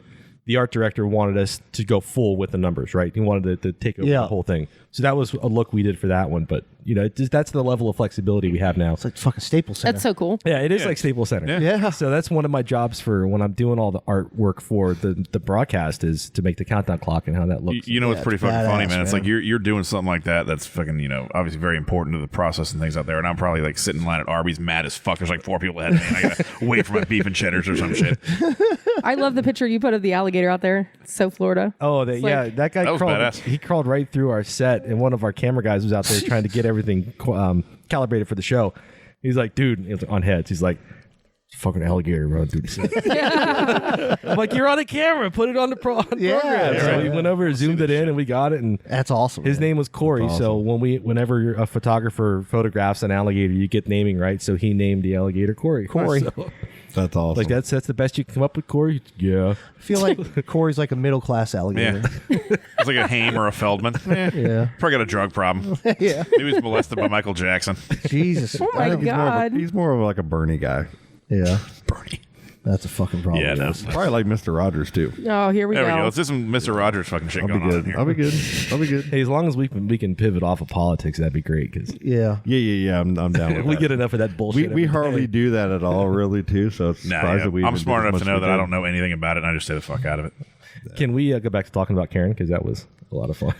the art director wanted us to go full with the numbers, right? He wanted to take over the whole thing. So that was a look we did for that one. But, that's the level of flexibility we have now. It's like fucking Staples Center. That's so cool. Yeah, it is like Staples Center. Yeah. So that's one of my jobs for when I'm doing all the artwork for the broadcast is to make the countdown clock and how that looks. It's pretty fucking funny, man. It's man. like you're doing something like that that's fucking, obviously very important to the process and things out there. And I'm probably like sitting in line at Arby's mad as fuck. There's like 4 people ahead of me and I gotta wait for my beef and cheddars or some shit. I love the picture you put of the alligator out there. It's so Florida. Oh, It's that guy That was crawled. badass. He crawled right through our set, and one of our camera guys was out there trying to get everything calibrated for the show. He's like, dude, he was on heads. He's like, fucking alligator running through the set. I'm like, you're on the camera. Put it on the program. So we went over, zoomed it in, and we got it. And That's awesome. his name was Corey. That's So whenever a photographer photographs an alligator, you get naming right. So he named the alligator Corey. So, That's awesome. like that's the best you can come up with, Corey. Yeah. I feel like Corey's like a middle class alligator. It's like a Haim or a Feldman. Yeah. Probably got a drug problem. Yeah. He was molested by Michael Jackson. Jesus. Oh my God. He's more of like a Bernie guy. Yeah. Bernie. That's a fucking problem. Yeah, no. Probably like Mr. Rogers too. Oh, here we There we go. go. Let's do some Mr. Rogers fucking shit I'll be going on in good. here. I'll be good. I'll be good. Hey, as long as we can pivot off of politics, that'd be great because Yeah. Yeah. I'm down with we that. get enough of that bullshit. We every hardly day. do that at all, really, too. So it's Nah, surprising yeah. we. I'm even smart do as enough much to as know we that I do. don't know anything about it, and I just stay the fuck out of it. Can we go back to talking about Karen because that was a lot of fun.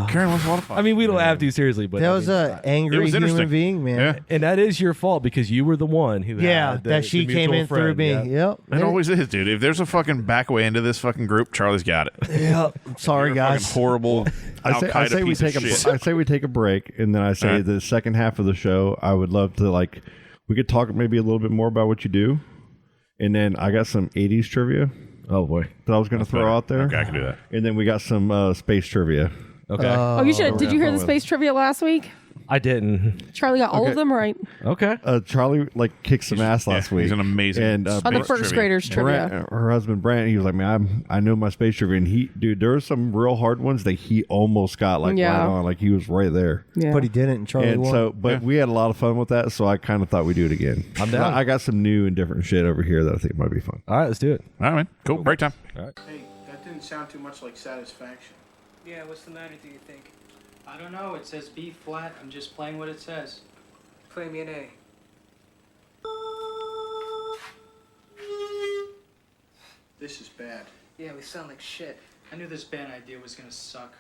Karen was a lot of fun. I mean, we don't have to seriously, but That I was mean, an angry it was human interesting. being, man. Yeah. and that is your fault because you were the one who Yeah, had that she the came mutual in through friend, me. yeah. Yep. It always is, dude. If there's a fucking back way into this fucking group, Charlie's got it. Yep. Sorry, You're a fucking guys. horrible I say we piece take of shit. I say we take a break, and then I say Alright. the second half of the show. I would love to we could talk maybe a little bit more about what you do, and then I got some '80s trivia Oh boy. that I was going to throw better. out there. Okay, I can do that. And then we got some space trivia. Okay. Oh, you should. Did you hear the with- space trivia last week? I didn't. Charlie got all of them right. Okay. Charlie kicked some ass last week. He's an amazing And On the space first trivia. graders trivia. Brent, her husband Brent, he was like, "Man, I know my space trivia." And there were some real hard ones that he almost got Yeah. right on, he was right there. Yeah. But he didn't, and Charlie And won. so, but we had a lot of fun with that, so I kind of thought we'd do it again. I'm down. I got some new and different shit over here that I think might be fun. All right, let's do it. All right, man. Cool. Break time. Hey, that didn't sound too much like satisfaction. Yeah, what's the matter, do you think? I don't know, it says B flat. I'm just playing what it says. Play me an A. This is bad. Yeah, we sound like shit. I knew this band idea was gonna suck.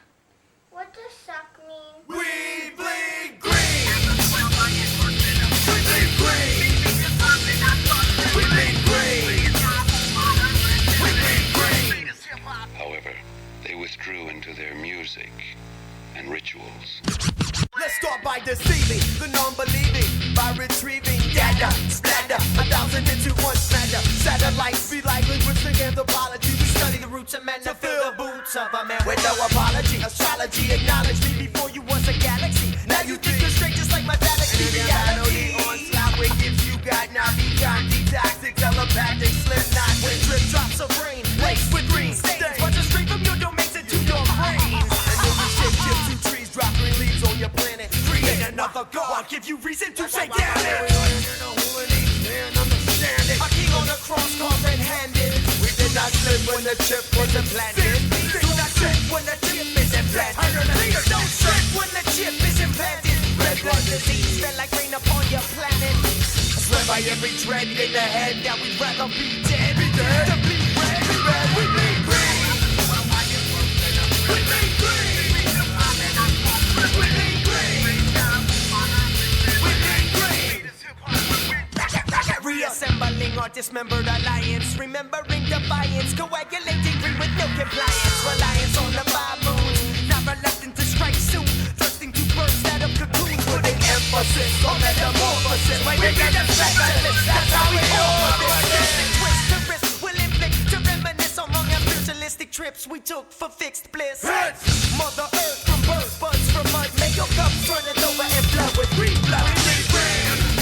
What does suck mean? We bleed green. We bleed green. We bleed green. We bleed green. However, they withdrew into their music and rituals. Let's start by deceiving the non-believing, by retrieving data, splatter, 1,000 into one splatter. Satellites be like linguistic anthropology. We study the roots of man to fill the boots of a man with no apology. Astrology acknowledged me before you was a galaxy. Now you think you're straight just like my galaxy reality. Onslaught with gifts you got now become detoxic, telepathic, slip knot with drip drops of rain, laced with green stains. Bunch of straight from your domains into your brain. And then we shift two trees, drop green leaves on your planet. Create another God, give you reason to say damn it. A king on the cross, called red-handed. We did not slip when the chip was implanted. Do not trip when the chip is implanted. Don't trip when the chip is implanted. Red blood disease fell like rain upon your planet. I swear by every dread in the head that we'd rather be dead. Be dead. Than be red, be red, we bleed green. We bleed green. We bleed green. We bleed green. Reassembling our dismembered alliance, remembering defiance, coagulating green with no compliance, reliance on the 5 moons, not reluctant to strike soon, thirsting to burst out of cocoons, putting emphasis on metamorphosis. Wait, we get a specialist, that's how we offer this. Twist to wrist will inflict to reminisce on long and spiritualistic trips we took for fixed bliss. this. Mother Earth from birth, buds from mud. Make your cups turn it over and flood with green blood.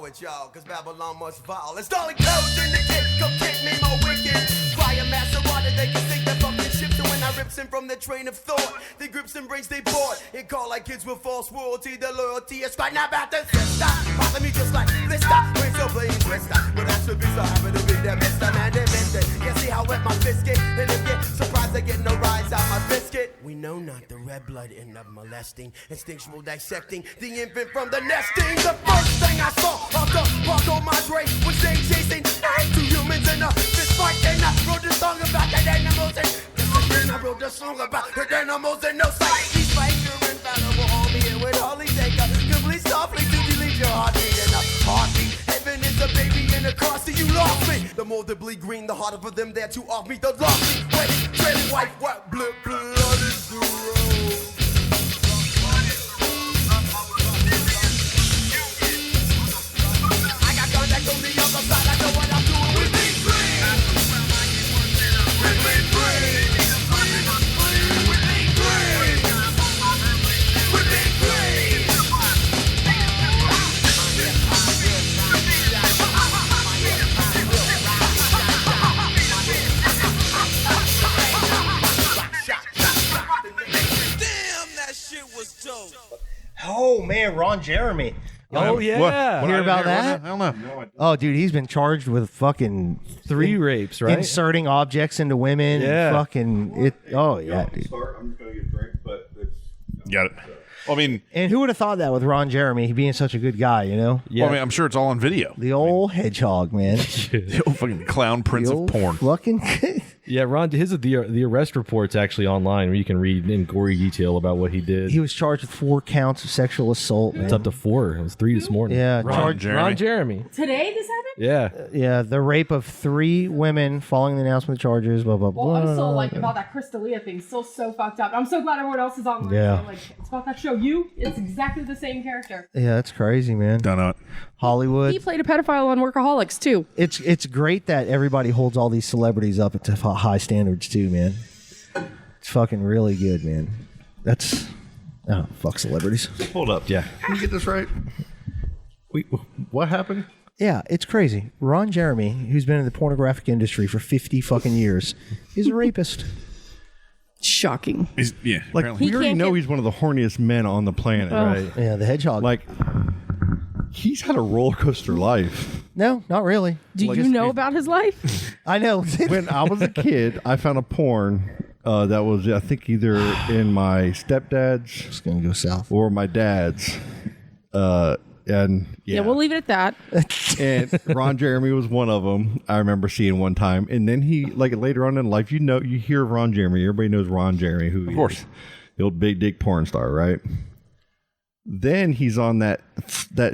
With y'all, cause Babylon must fall. It's Dolly Codes in the kid, come kick me more wicked. Fire master water, they can sink their fucking ship. So when I rips him from the train of thought, they grips and brains they bought. It call like kids with false royalty, the loyalty is quite not about the sister. Bother me just like blister, brains so blaze blister. But I should be so happy to be the mister, man, they missed it. You see how wet my biscuit, and if you surprised they get no rise out my biscuit. We know not the red blood end up molesting, instinctual dissecting the infant from the nesting. The first thing I saw off the walk on my grave was they chasing two humans in a fist fight, and I wrote a song about that animals and then I wrote a song about the animals and no sight. These fights are infallible, homie, and with Holly take a complete softly to delete your heartbeat and a heartbeat. Heaven is a baby in a car, see you lost me. The more they bleed green, the harder for them there to off me. The lost me, wet, red, white, what, blood is the road. I got contact on the other side, I know what I'm doing with these dreams. Oh man, Ron Jeremy. Oh yeah, What? Hear about that? I don't know. Oh, dude, he's been charged with fucking 3 rapes, right? Inserting objects into women. Yeah. And fucking it. Oh yeah, dude. I'm just gonna get a drink, but it's Got it. Well, I mean, And who would have thought that with Ron Jeremy being such a good guy? You know, well, I mean, I'm sure it's all on video. the old hedgehog, man. The old fucking clown prince The of old porn. Fucking. Yeah, Ron, the arrest report's actually online where you can read in gory detail about what he did. He was charged with 4 counts of sexual assault. Man. It's up to 4. It was 3 this morning. Yeah, Ron Jeremy. Today this happened? Yeah. Yeah, the rape of 3 women following the announcement of charges. Blah blah blah. Well, I'm so like about that Crystalia thing. Still so fucked up. I'm so glad everyone else is online. Yeah. Like it's about that show. It's exactly the same character. Yeah, that's crazy, man. Don't know it. Hollywood. He played a pedophile on Workaholics too. It's great that everybody holds all these celebrities up to high standards too, man. It's fucking really good, man. That's fuck celebrities. Hold up. Yeah. Can you get this right? Wait, what happened? Yeah, it's crazy. Ron Jeremy, who's been in the pornographic industry for 50 fucking years, is a rapist. Shocking. Yeah, Like apparently. we already can't know get- he's one of the horniest men on the planet, right? Yeah, the hedgehog. Like he's had a roller coaster life. No, not really. Do you know about his life? I know. When I was a kid, I found a porn that was, I think, either in my stepdad's It's gonna go south. or my dad's. And Yeah, we'll leave it at that. and Ron Jeremy was one of them. I remember seeing one time, and then he, like later on in life, you hear of Ron Jeremy. Everybody knows Ron Jeremy, who Of course. is, the old big dick porn star, right? Then he's on that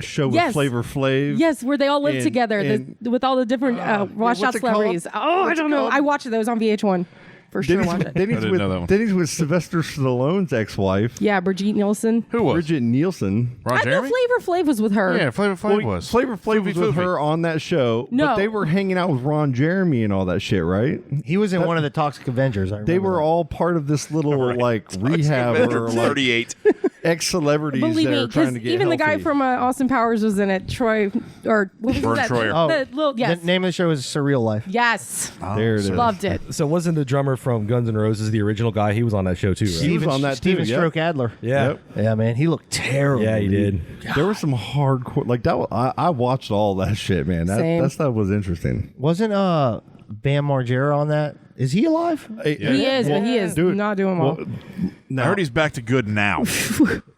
show with Yes. Flavor Flav. Yes, where they all live And- together and- with all the different washed out what's it called? celebrities. Oh, I What's it don't know. called? I watched those on VH1. For sure, watch it. Then he's didn't know that one. then he's with Sylvester Stallone's ex-wife, Yeah, Brigitte Nielsen. Who was? Bridget Nielsen. Ron I know Jeremy? Flavor Flav was with her. Yeah, Flavor Flav was. Flavor Flav was with her on that show, No. but they were hanging out with Ron Jeremy and all that shit, right? He was in one of the Toxic Avengers. I remember They were that. all part of this little like rehab or like 38. ex-celebrities Believe that me, are trying because to get even the guy healthy. from Austin Powers was in it. Troy, or what was Vern that? Troyer. Oh, The little, yes. The name of the show is Surreal Life. Yes. There it is. Loved it. So wasn't the drummer from Guns N' Roses the original guy? He was on that show too, right? He was on that Steven too. Stroke Adler. Yeah. Yep. Yeah, man, he looked terrible. Yeah, he did. There was some hardcore like that. I watched all that shit, man. Same. That stuff was interesting. Wasn't Bam Margera on that? Is he alive? He is, but he is Dude, not doing well. I heard he's back to good now.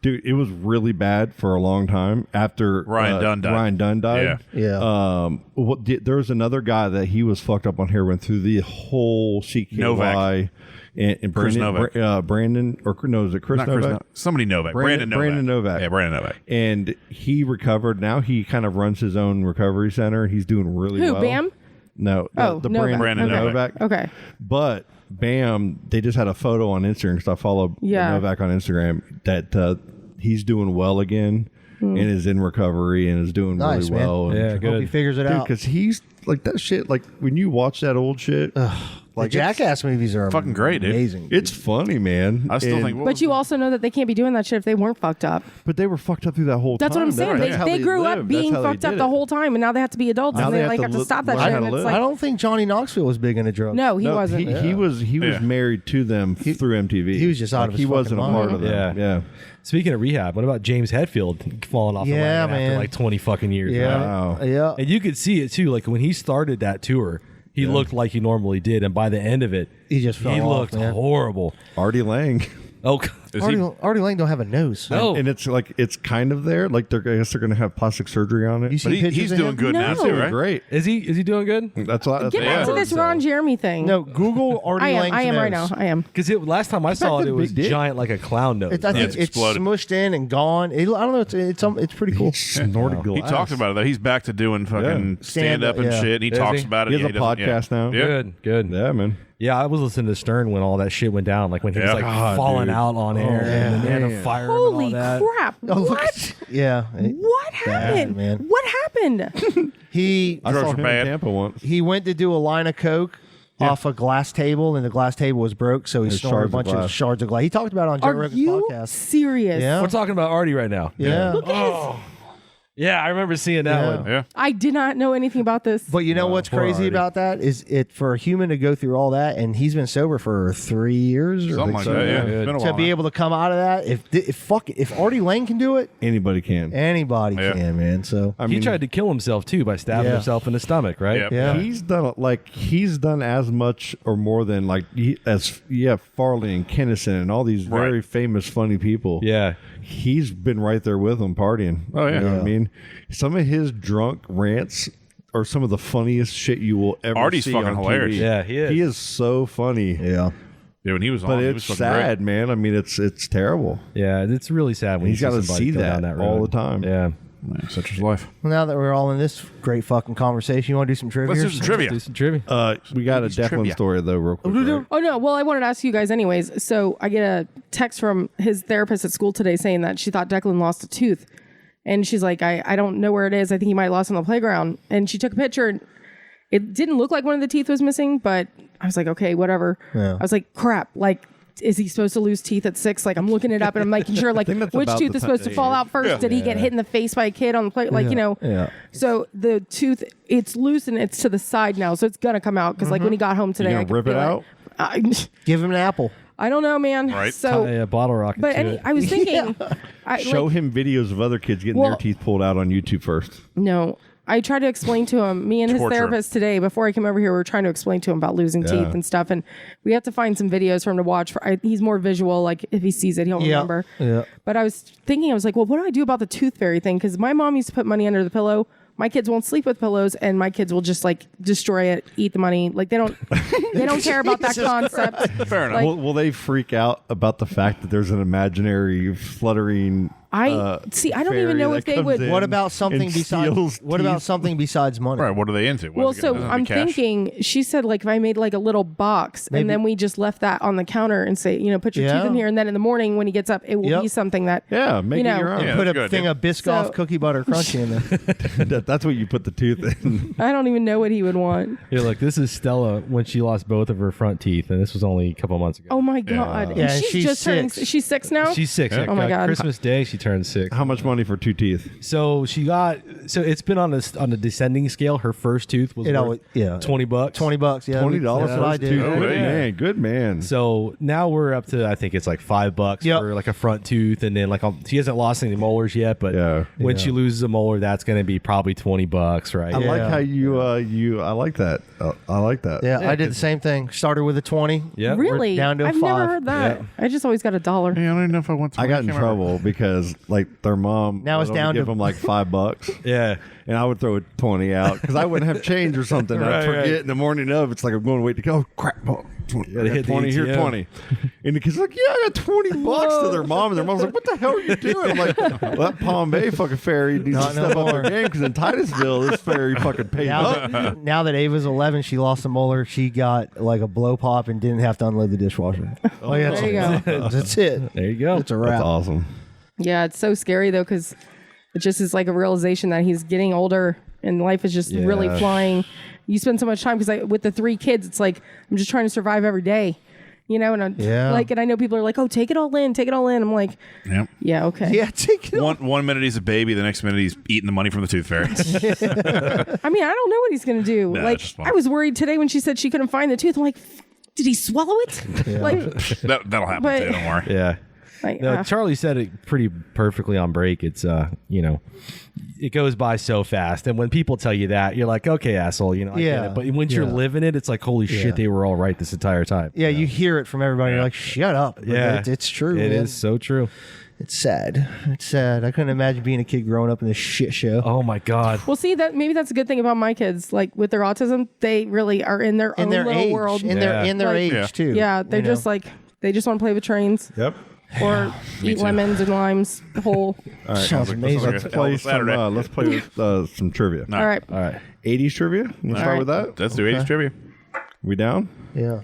Dude, it was really bad for a long time after Ryan Dunn died. Ryan Dunn died. Yeah. There was another guy that he was fucked up on heroin through the whole CKY. Novak. And Chris Brandon, Novak. Brandon, or no, is it Chris Not Novak? Chris Somebody Novak. Brandon Novak. Brandon Novak. Yeah, Brandon Novak. And he recovered. Now he kind of runs his own recovery center. He's doing really Who, well. Bam? No, Oh, the Novak. Brandon Okay. Novak. Okay. But Bam, they just had a photo on Instagram because I follow Novak on Instagram that he's doing well again and is in recovery and is doing Nice, really well. man. And, Yeah, good. Hope he figures it dude, out. because he's like that shit. Like when you watch that old shit, The Jackass movies are fucking great, dude. amazing. it's funny, man. I still And- think. But you also know that they can't be doing that shit if they weren't fucked up. but they were fucked up through that whole That's time. what I'm saying. That's how They grew up lived. being That's how they fucked up did the it. whole time, and now they have to be adults, Now and they they have like to have to li- stop that learn shit. how And to it's live. I like, don't think Johnny Knoxville was big into drugs. no, he No, wasn't. He was Yeah. married to them through MTV. He was just out of his He fucking wasn't a part mind. of them. Yeah. Yeah. Speaking of rehab, what about James Hetfield falling off the Yeah, wagon after man. like 20 fucking years? Yeah. right? Wow. Yeah. And you could see it too. Like when he started that tour, he looked like he normally did, and by the end of it, He just fell off, looked man. horrible. Artie Lang. Oh, Is he- Artie Lang don't have a nose. no. And it's like it's kind of there. Like I guess they're going to have plastic surgery on it. You see But pictures he's of doing him? good now No. too, right? Great. Is he doing good? That's what. Get back to this Ron Jeremy thing. No, Google Artie I am. Lang's I am nose. right now. I am. Because last time I saw to it, the it was big dick. giant like a clown nose. I think it's it's exploded. smushed in and gone. I don't know. It's pretty cool. Snorted glass. He talked about it though. He's back to doing fucking stand up and Stand-up, yeah. shit. And he Is talks he? about it. He has a doesn't- podcast now. Yeah. Good. Yeah, man. Yeah, I was listening to Stern when all that shit went down, like when he was Yeah. like God, falling dude. out on air and then man. fire Holy and all that. crap! Oh, look What? at- yeah. What happened? man. What happened? He I saw Drugs him are bad. in Tampa once. he went to do a line of coke off a glass table, and the glass table was broke, so he There's snorted a shards of bunch of glass. shards of glass. He talked about it on Joe Are Rogan's you podcast. serious? Yeah. We're talking about Artie right now. Yeah. Look at his. Yeah, I remember seeing that Yeah. one. Yeah. I did not know anything about this. But you know what's poor crazy Artie. about that is it for a human to go through all that, and he's been sober for 3 years or Something like so. that. Yeah. Good. It's been a To while be now. able to come out of that, if Artie Lang can do it, Anybody can. anybody Yeah. can, man. So I He mean, tried to kill himself too by stabbing Yeah. himself in the stomach, right? Yep. yeah, He's done as much or more than Farley and Kennison and all these very famous funny people. Yeah. He's been right there with them partying. Oh, yeah. You know what Yeah. I mean? Some of his drunk rants are some of the funniest shit you will ever Artie's see fucking on hilarious. TV. Yeah, he is. He is so funny. yeah. Yeah, when he was on, But he it's was fucking sad, great. man. I mean, it's terrible. Yeah, it's really sad when He's you got to somebody see go down that road. all the time. Yeah. Yeah, such is life. Well, now that we're all in this great fucking conversation, you want to do some trivia? Let's or do some something? trivia. Do some trivia. We got a Maybe Declan trivia. story though, real quick. right? Oh no! Well, I wanted to ask you guys anyways. So I get a text from his therapist at school today saying that she thought Declan lost a tooth, and she's like, I don't know where it is. I think he might have lost it on the playground. And she took a picture. And it didn't look like one of the teeth was missing, but I was like, okay, whatever. Yeah. I was like, crap. Like, is he supposed to lose teeth at 6? Like, I'm looking it up and I'm making sure, like, think that's which about tooth the is supposed to time- fall out first? Yeah. Did he get hit in the face by a kid on the plate? Like, you know. Yeah. So the tooth, it's loose and it's to the side now, so it's gonna come out because like when he got home today, gonna I could rip it feel out? Give him an apple. I don't know, man. Right. So, a bottle rocket. but to any, it. I was thinking, Show him videos of other kids getting Well- their teeth pulled out on YouTube first. No, I tried to explain to him. Me and his Torture. therapist today, before I came over here, we were trying to explain to him about losing teeth and stuff, and we have to find some videos for him to watch. He's more visual. Like if he sees it, he'll remember. Yeah. But I was thinking, I was like, well, what do I do about the tooth fairy thing? Because my mom used to put money under the pillow. My kids won't sleep with pillows, and my kids will just like destroy it, eat the money. Like they don't care about that concept. Fair enough. Like- Will they freak out about the fact that there's an imaginary fluttering I don't even know if they would. What about something besides? What about something besides money? Right. What are they into? Well, so I'm thinking. She said like if I made like a little box and then we just left that on the counter and say, put your teeth in here, and then in the morning when he gets up, it will be something that make it your own. Yeah, put a thing of Biscoff cookie butter crunchy in there. That's what you put the tooth in. I don't even know what he would want. Yeah, look, this is Stella when she lost both of her front teeth, and this was only a couple months ago. Oh my god! Yeah, And she's just turning. She's 6 now. She's 6. Oh my god! Christmas Day, she turned 6. How much money for 2 teeth? So she got. So it's been on a descending scale. Her first tooth was worth $20. $20. Yeah, $20 that's what I did. Good man. So now we're up to I think it's like $5 for like a front tooth, and then like she hasn't lost any molars yet, but when she loses a molar, that's going to be probably $20, right? I like how you I like that. I like that. Yeah, I did the same thing. Started with a 20. Yeah, Really? Down to a I've 5. never heard that. Yeah. I just always got $1. Yeah, I don't even know if I want to. I got in trouble because like their mom Now it's would only down give to- them like $5. Yeah. And I would throw a 20 out because I wouldn't have change or something. I'd forget in the morning of. It's like I'm going to wait to go. Oh, crap. Oh, 20. I got hit the 20 here, ATM. 20. And the kid's like, yeah, I got $20 to their mom. And their mom's like, what the hell are you doing? I'm like, well, that Palm Bay fucking ferry needs to step up their game because in Titusville, this ferry fucking pays up. Now that Ava's 11, she lost a molar. She got like a blow pop and didn't have to unload the dishwasher. Oh yeah, There you go. That's it. There you go. It's a wrap. That's awesome. Yeah, it's so scary though because it just is like a realization that he's getting older and life is just really flying. You spend so much time because with the 3 kids, it's like I'm just trying to survive every day, and I'm like, and I know people are like, oh, take it all in. I'm like, yeah, okay, Yeah, take it. One minute he's a baby, the next minute he's eating the money from the tooth fairy. I mean, I don't know what he's gonna do. Nah, like, it's just fun. I was worried today when she said she couldn't find the tooth. I'm like, did he swallow it? Like, That'll happen But- too. Don't worry. Yeah. like No, Charlie said it pretty perfectly on break. It's it goes by so fast, and when people tell you that, you're like, okay, asshole, I get it. But when you're living it, it's like, holy shit, they were all right this entire time. Yeah, you hear it from everybody. You're like, shut up. But Yeah. it's true. It man. is so true. It's sad. It's sad. I couldn't imagine being a kid growing up in this shit show. Oh my god. well, see that maybe that's a good thing about my kids. Like with their autism, they really are in their own In their little age, world. in their Like, age too. Yeah, they're just like they just want to play with trains Yep. or eat lemons and limes whole. All right. Sounds amazing. Let's play some trivia. All right. All right. 80s trivia. We'll start with that. Let's do 80s trivia. We down? Yeah.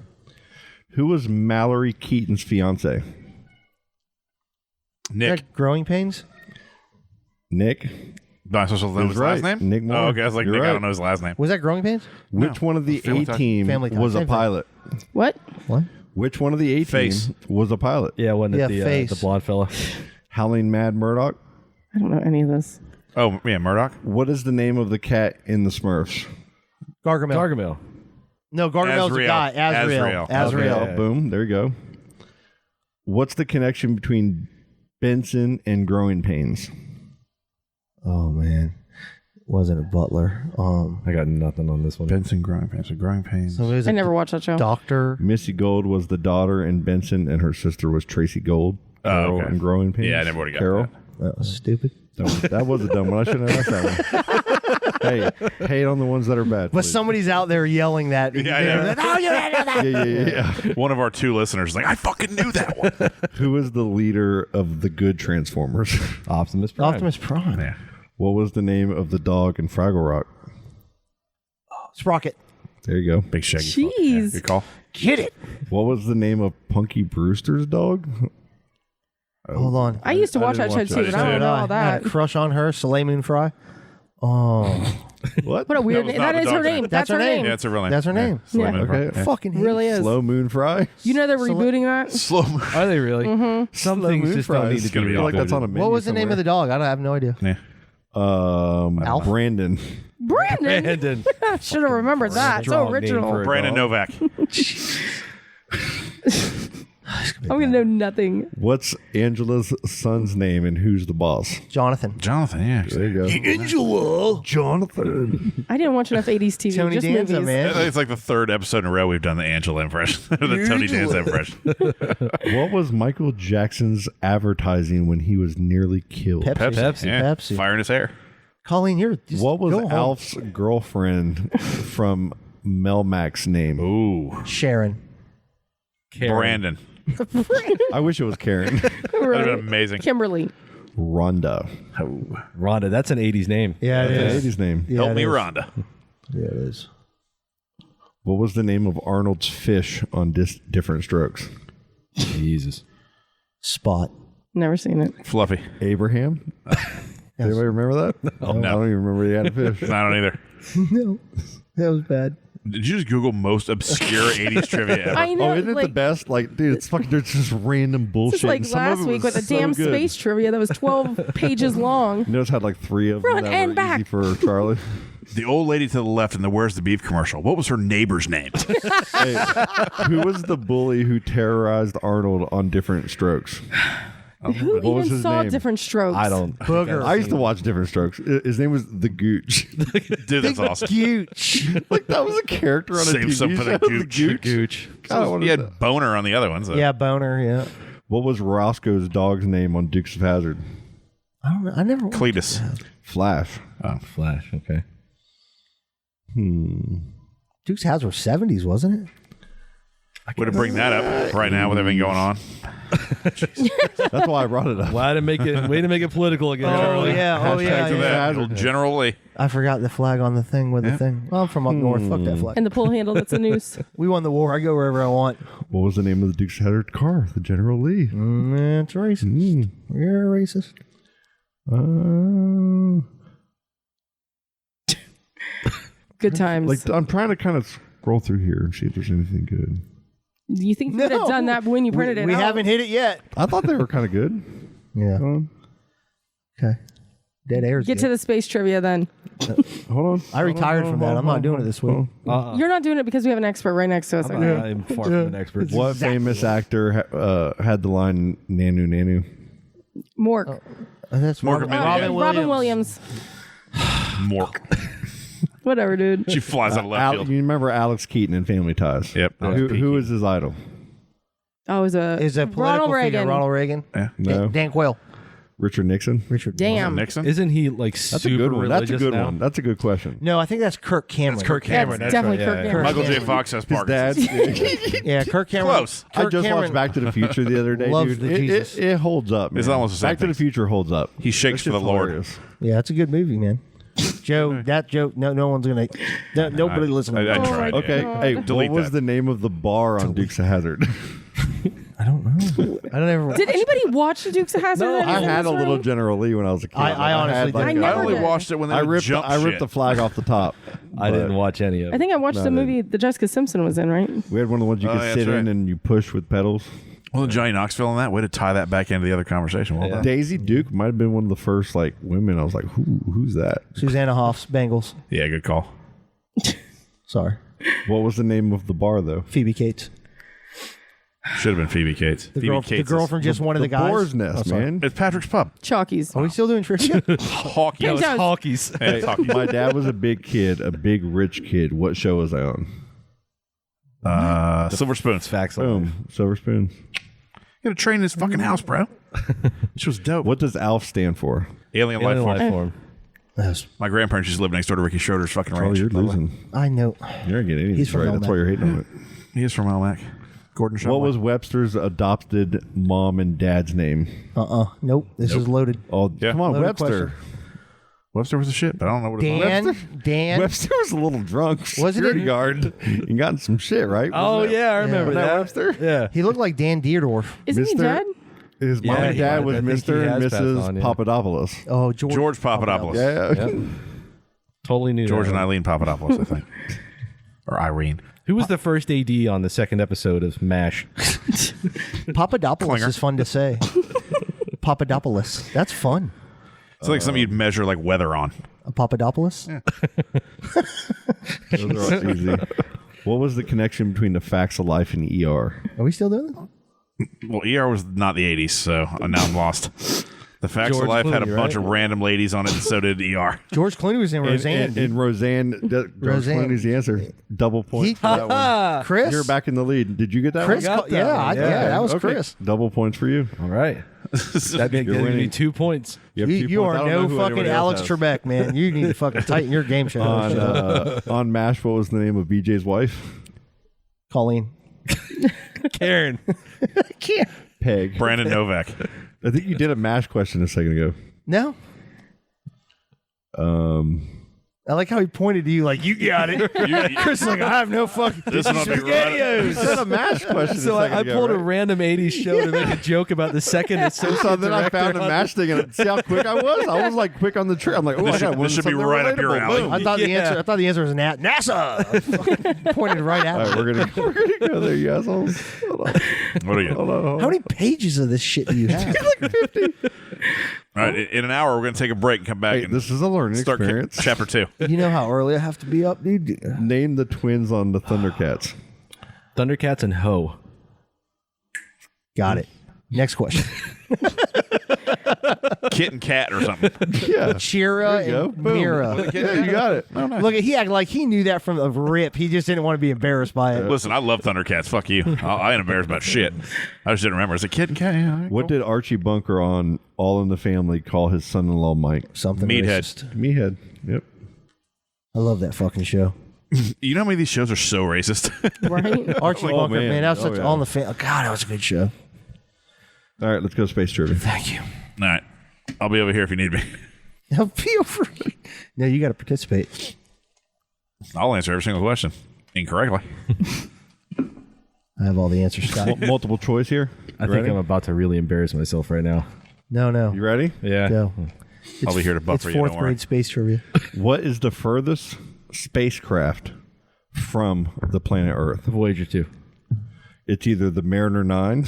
Who was Mallory Keaton's fiance? Nick. Growing pains. Nick. No, I'm supposed to know his right. last name? Nick Moore. Oh, okay. I was like, You're Nick, I right. don't know his last name. Was that growing pains? Which one of the Family A Guy. team Family Guy. was a Same thing. pilot? What? What? Which one of the A Face. team was a pilot? Yeah, wasn't it Yeah, Face. the blonde fella? Howling Mad Murdoch. I don't know any of this. Oh, yeah, Murdoch. What is the name of the cat in the Smurfs? Gargamel. Gargamel. No, Gargamel's a Azrael. guy. Azrael. Azrael. Okay, boom. There you go. What's the connection between Benson and growing pains? Oh man, wasn't a butler. I got nothing on this one. Benson growing pains. Growing pains. So it was I a never watched that show. doctor. Missy Gold was the daughter, and Benson and her sister was Tracy Gold. Oh, Carol okay. and growing pains. Yeah, I never would've got Carol. that. That was stupid. That was a dumb one. I shouldn't have asked that one. Hey, hate on the ones that are bad. But please. somebody's out there yelling that. Yeah, I know. Oh, you didn't know that. Yeah. One of our 2 listeners is like, I fucking knew that one. Who is the leader of the good Transformers? Optimus Prime. Optimus Prime. Yeah. What was the name of the dog in Fraggle Rock? Sprocket. There you go. Big shaggy. Jeez. Yeah, good call. Get it. What was the name of Punky Brewster's dog? Hold on. I used to watch that didn't show watch too, that. but I don't know all I had that. a crush on her, Soleil Moon Frye. Oh, What? What a weird was name. not That the is her dog's name. name. That's her name. Yeah, it's a real name. that's her name. Slow Yeah. Moon Okay. Frye. Yeah. Fucking hate Really is. Slow Moon Fry? You know they're rebooting that? Slow Moon. Are they really? Some Slow things Moon just don't Fries. need to It's gonna be be I feel like that's on a rebooted. menu What was the name of the dog? I have no idea. Yeah. Brandon. Brandon. Brandon. Should have remembered that. So Strong name original. for a Brandon dog. Novak. I'm gonna know nothing. What's Angela's son's name and who's the boss? Jonathan. Jonathan, yeah. There you go. Angela. Jonathan. I didn't watch enough 80s TV. Tony just Danza, movies. man. I think it's like the 3rd episode in a row we've done the Angela impression. The Tony Danza impression. What was Michael Jackson's advertising when he was nearly killed? Pepsi. Pepsi. Yeah. Pepsi. Fire in his hair. Colleen, you're just What was go home. Alf's girlfriend from Melmac's name? Ooh. Sharon. Brandon. I wish it was Karen. That would have been amazing. Kimberly. Rhonda. Rhonda, that's an 80s name. Yeah, it That's is. an 80s name. Yeah, Help it me, is. Rhonda. Yeah, it is. What was the name of Arnold's fish on Different Strokes? Jesus. Spot. Never seen it. Fluffy. Abraham? Anybody remember that? No. I don't even remember he had a fish. I don't either. No, that was bad. Did you just Google most obscure 80s trivia ever? I know. Oh, isn't it the like, best? Like, dude, it's fucking there's just random bullshit. this is like and some of last it week was with the so damn good. space trivia that was 12 pages long. You notice had like 3 of Front them that and were back. easy for Charlie. The old lady to the left in the Where's the Beef commercial. What was her neighbor's name? Hey, who was the bully who terrorized Arnold on Different Strokes? Who What was even his saw name? Different Strokes? I don't. Booger. I used to watch Different Strokes. His name was the Gooch. Dude, that's awesome. Gooch. Like that was a character on a Save TV some for show. the The Gooch. Gooch. God, what He is had that? Boner on the other ones. Yeah, Boner. Yeah. What was Roscoe's dog's name on Dukes of Hazzard? I don't know. I never. Cletus. Flash. Oh, Flash. Okay. Dukes Hazzard was 70s, wasn't it? Way to bring that up right now with everything going on. That's why I brought it up. Way to make it political again, Charlie. yeah. Oh, yeah. Back to yeah. that. General Lee. I forgot the flag on the thing with the thing. Well, I'm from up north. Fuck that flag. And the pull handle that's a noose. We won the war. I go wherever I want. What was the name of the Dukes of Hazzard car? The General Lee. It's racist. You're a racist. Good times. Like I'm trying to kind of scroll through here and see if there's anything good. You think you would have done that when you printed it We out? haven't hit it yet. I thought they were kind of good. Yeah. Okay. Dead air's Get to the space trivia then. Hold on. I retired from that. I'm not doing it this week. You're not doing it because we have an expert right next to us. Okay? I'm far from an expert. What famous actor had the line "Nanu Nanu"? Mork. That's Morgan Robin Williams. Robin Williams. Mork. Whatever, dude. She flies out of left field. You remember Alex Keaton in Family Ties? Yep. Who was his idol? Oh, is a political Ronald figure. Reagan. Ronald Reagan. Yeah. No. Dan Quayle. Richard Nixon. Damn. Nixon? Isn't he like That's super a good one. That's a religious good now? one. That's a good question. No, I think that's Kirk Cameron. That's Kirk Cameron. That's That's definitely right, Kirk yeah, Cameron. Michael J. Cameron. Fox has His Parkinson's. dad. Yeah, Kirk Cameron. Close. I Kirk just Cameron watched Back to the Future the other day, loves dude. the Jesus. It holds up. Man. It's almost the same Back to the thing. Future holds up. He shakes That for the shit's Lord. hilarious. Yeah, it's a good movie, man. Joe, that joke, no one's gonna. Nobody listen to I it. tried. Okay, Yeah. hey, Delete what was that. the name of the bar on Dukes of Hazzard? I don't know. I don't ever. Did anybody watch the Dukes of Hazzard? No, that I is in had this a little room? General Lee when I was a kid. I honestly had, did. I never only did. watched it when they I would ripped jump the shit. flag off the top. I didn't watch any of it. I think I watched No, the I movie that Jessica Simpson was in, right? We had one of the ones you Oh, could yeah, sit that's in right. and you push with pedals. Well, Johnny Knoxville in that way to tie that back into the other conversation. Well done. Daisy Duke might have been one of the first like women. I was like, who's that? Susanna Hoffs, Bengals. Yeah, good call. Sorry, What was the name of the bar though? Phoebe Cates. Should have been Phoebe Cates. The Phoebe girl from just one of the guys. Boar's Nest, sorry. man. It's Patrick's Pub. Chalkies. Are we still doing trivia? Hawkeye. Pin toes. Hawkeys. Yeah, it's Hawkeye. My dad was a big kid, a big rich kid. What show was I on? Silver Spoons. Facts. Boom, Silver Spoons. You got to train in this fucking house, bro. Which was dope. What does ALF stand for? Alien life form. form. My grandparents used to live next door to Ricky Schroeder's fucking Oh, ranch. you're losing. I know. You're not getting any of He's these from right. That's Melmac. why you're hating on it. He is from Melmac. Gordon Shumway. What was Webster's adopted mom and dad's name? Nope. This is loaded. Oh, Yeah. come on, Loaded Webster. question. Webster was a shit, but I don't know what it was. Dan. Webster was a little drunk. Wasn't security it? guard. You got some shit, right? Oh, Wasn't that- yeah, I remember was that. Webster? Yeah. He looked like Dan Deerdorf. Isn't he Mr. dead? His mom Yeah, and he dad might- was I think Mr. he and has passed Mrs. on, yeah. Papadopoulos. Oh, George Papadopoulos. Yeah. Yep. Totally new. George that and one. Eileen Papadopoulos, I think. Or Irene. Who was the first AD on the second episode of MASH? Papadopoulos is fun to say. Papadopoulos. That's fun. It's like something you'd measure like weather on. A Papadopoulos? Those are all easy. What was the connection between the Facts of Life and ER? Are we still doing this? Well, ER was not the 80s, so now I'm lost. The Facts George of Life had a Clooney, bunch right? of random ladies on it, and so did ER. George Clooney was in Roseanne. And Roseanne, George Roseanne. Clooney's the answer. Double points He- for that one. Chris? You're back in the lead. Did you get that Chris? one? got that Yeah, one. that was Okay. Chris. Double points for you. All right. That You're gives me winning. 2 points. have You, 2 you points. are I don't know no who fucking anybody else Alex has. Trebek, man. You need to fucking tighten your game show. On MASH, what was the name of BJ's wife? Colleen. Karen. peg. Brandon Novak. I think you did a MASH question a second ago. No. I like how he pointed to you like, you got it. Chris is like, I have no fucking... This one will be You said a MASH question So I pulled a random 80s show to make a joke about the second associate So then I director found a on MASH thing, and see how quick I was? I was like quick on the tree. I'm like, oh, This I got should- one this should be something right up your relatable. alley. Boom. I thought the answer was NASA. Pointed right at All him. right, we're gonna go there, you assholes. Hold on. What are you? Hold on. How many pages of this shit do you have? Like 50. All right, in an hour, we're going to take a break and come back Hey, and this is a learning start experience. chapter 2. You know how early I have to be up, dude? Name the twins on the Thundercats. Thundercats and Ho. Got it. Next question. Kit and cat or something. Yeah. Chira There you go. and Boom. Mira. Yeah, you got it. Look, he acted like he knew that from the rip. He just didn't want to be embarrassed by it. Listen, I love Thundercats. Fuck you. I ain't embarrassed about shit. I just didn't remember. It's a Kit and cat. Yeah, all right, What did Archie Bunker on All in the Family call his son-in-law Mike? Something Meathead. racist. Meathead. Yep. I love that fucking show. You know how many of these shows are so racist? Right? Archie Oh, Bunker, man. man. That was Oh, such yeah. all in the fan. God, that was a good show. All right, let's go space trivia. Thank you. All right. I'll be over here if you need me. Now feel free. No, you got to participate. I'll answer every single question incorrectly. I have all the answers, Scott. Multiple choice here. I think I'm about to really embarrass myself right now. No. You ready? Yeah. Go. I'll be here to It's buffer you. fourth Don't worry. grade space trivia. What is the furthest spacecraft from the planet Earth? Voyager 2. It's either the Mariner 9,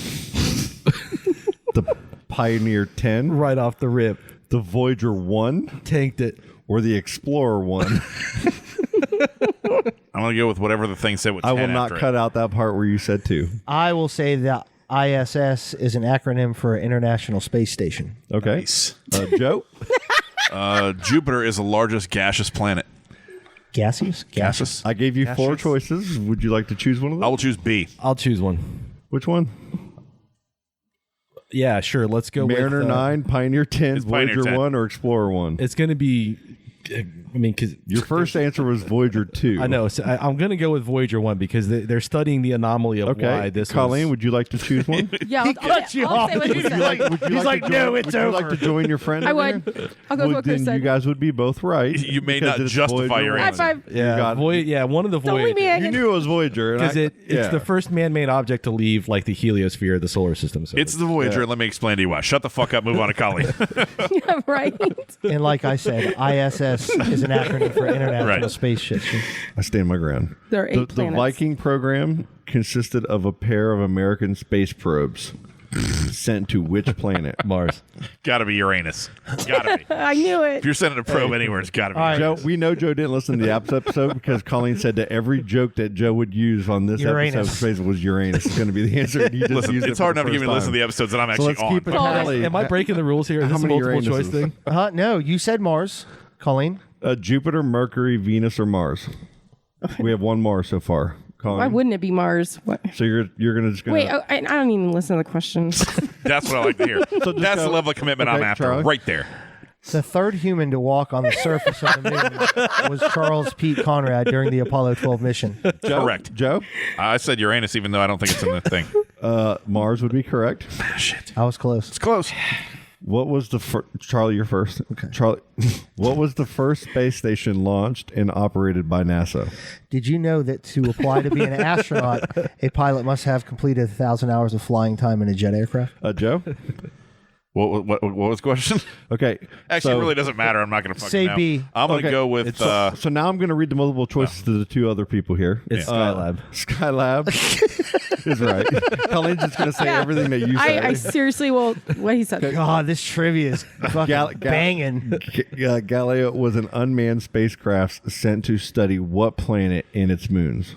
the Pioneer 10, Right off the rip. the Voyager 1, Tanked it. or the Explorer 1. I'm going to go with whatever the thing said with 10 I will not after it. cut out that part where you said 2. I will say that ISS is an acronym for International Space Station. Okay. Nice. Joe? Jupiter is the largest gaseous planet. Gaseous? Gaseous? I gave you 4 Gaseous? choices. Would you like to choose one of them? I will choose B. I'll choose one. Which one? Yeah, sure. Let's go Mariner with 9, Pioneer 10, It's Pioneer Voyager 10. 1, or Explorer 1? It's going to be... I mean, because Your first answer was Voyager 2. I know. So I'm going to go with Voyager 1 because they're studying the anomaly of why Okay. this Colleen, was... would you like to choose one? Yeah, He cut you off. say what he He's said. like, Would you like to join, would you like to join your friend? I over would. here? I'll go with what Chris then said. you guys would be both right. You may because not it's justify Voyager your 1. High five. Yeah, got it. one of the Don't leave me Voyager. hanging. You knew it was Voyager. and Because I- it's yeah. the first man-made object to leave like the heliosphere of the solar system. So It's the Voyager. Let me explain to you why. Shut the fuck up. Move on to Colleen. Yeah, right? And like I said, ISS is an acronym for International Right. Space Station. I stand my ground. There are 8 The planets. Viking program consisted of a pair of American space probes sent to which planet? Mars. Gotta be Uranus. Gotta be. I knew it. If you're sending a probe anywhere, it's gotta be. All right. Joe, we know Joe didn't listen to the episode because Colleen said that every joke that Joe would use on this Uranus. episode of Space was Uranus. It's going to be the answer. And you just Listen, used it's it hard for enough to the give me to first listen to the time. episodes that I'm So actually let's on. keep it Oh, tally. Am I breaking the rules here? Is How this a many multiple choice Uranuses? thing? No, you said Mars, Colleen. Jupiter, Mercury, Venus, or Mars? We have one Mars so far. Colleen. Why wouldn't it be Mars? What? So you're gonna just Wait, I don't even listen to the questions. That's what I like to hear. So just That's the go- level of commitment I'm Okay, after. Charlie? Right there. The third human to walk on the surface of the moon was Charles Pete Conrad during the Apollo 12 mission. Joe? Correct. Joe, I said Uranus, even though I don't think it's in the thing. Mars would be correct. Shit. I was close. It's close. What was the Charlie? You're first. Okay. Charlie, what was the first space station launched and operated by NASA? Did you know that to apply to be an astronaut, a pilot must have completed 1,000 hours of flying time in a jet aircraft? Joe. What was the question? Okay. Actually, so, it really doesn't matter. I'm not going to fucking Say know. B. I'm going to Okay. go with... So now I'm going to read the multiple choices to the two other people here. It's Skylab. Skylab is right. Colleen's just going to say Yeah. everything that you say. I seriously will. What he said. God, this trivia is fucking banging. Galileo was an unmanned spacecraft sent to study what planet and its moons?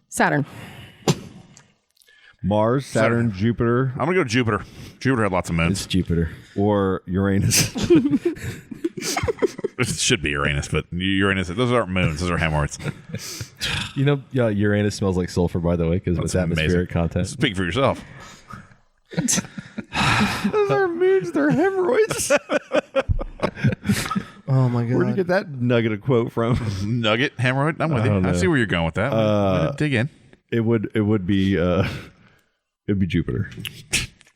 Saturn. Mars, Saturn, Jupiter, I'm going to go Jupiter. Jupiter had lots of moons. It's Jupiter. or Uranus? It should be Uranus, but Uranus, those aren't moons. Those are hemorrhoids. You know, Uranus smells like sulfur, by the way, because of its That's atmospheric amazing. content. Speak for yourself. Those aren't moons, they're hemorrhoids. Oh my God. Where'd you get that nugget of quote from? Nugget, hemorrhoid. I'm with you. don't I know. see where you're going with that. Way to dig in. It would be Jupiter.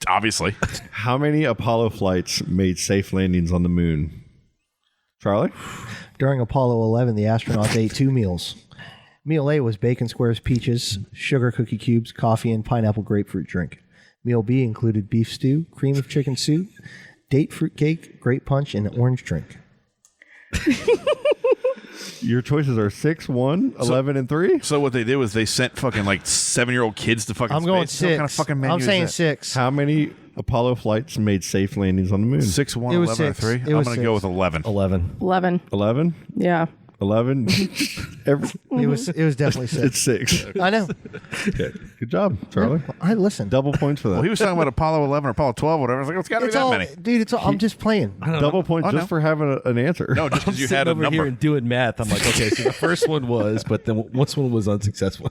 Obviously. How many Apollo flights made safe landings on the moon? Charlie? During Apollo 11, the astronauts ate 2 meals. Meal A was bacon squares, peaches, sugar cookie cubes, coffee, and pineapple grapefruit drink. Meal B included beef stew, cream of chicken soup, date fruit cake, grape punch, and orange drink. Your choices are 6, 1, 11, and 3. So what they did was they sent fucking like 7-year-old kids to fucking I'm space. going What kind of 6. fucking menu I'm is saying that? 6. How many Apollo flights made safe landings on the moon? 6, 1, It was 11, or 6. 3? It I'm was going to go 6. with 11. 11. 11. 11? Yeah. 11? It was definitely 6. It's 6. I know. Okay. Good job, Charlie. I listen. Double points for that. Well, he was talking about Apollo 11 or Apollo 12 or whatever. I was like, it's got to be It's that all, many. dude. It's all, I'm just playing. Double points Oh, just no. for having an answer. No, just because you Sitting had a over number. here and doing math. I'm like, okay, so the first one was, but then once one was unsuccessful.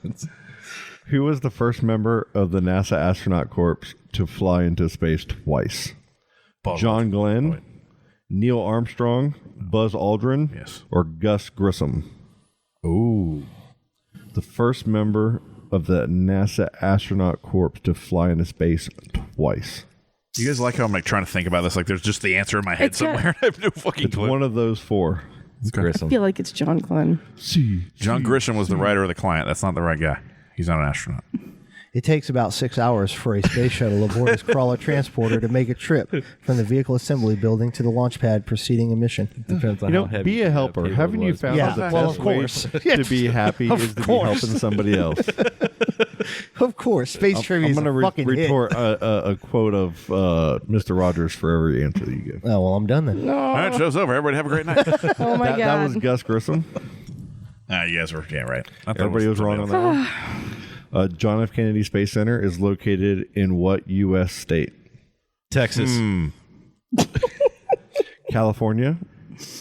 Who was the first member of the NASA astronaut corps to fly into space twice? John Glenn, Neil Armstrong, Buzz Aldrin, Yes. or Gus Grissom? Ooh. The first member of the NASA astronaut corps to fly into space twice. You guys like how I'm like trying to think about this? Like there's just the answer in my head It's got- somewhere. I have no fucking It's clue. one of those 4. It's I Grissom. feel like it's John Glenn. John Grisham was the writer of the client. That's not the right guy. He's not an astronaut. It takes about 6 hours for a space shuttle aboard its crawler transporter to make a trip from the vehicle assembly building to the launch pad preceding a mission. Depends on You know, how heavy be a that helper. payload Haven't you was. found Yeah, out the well, best of way course. to be happy Of is to course. be helping somebody else? Of course, space trivia I'm is a going to fucking hit. retort a quote of Mr. Rogers for every answer that you give. Oh, well, I'm done then. All right, show's over. Everybody have a great night. Oh my That god. was Gus Grissom. You guys were right. I thought it Everybody was wrong on that one. John F. Kennedy Space Center is located in what U.S. state? Texas. California,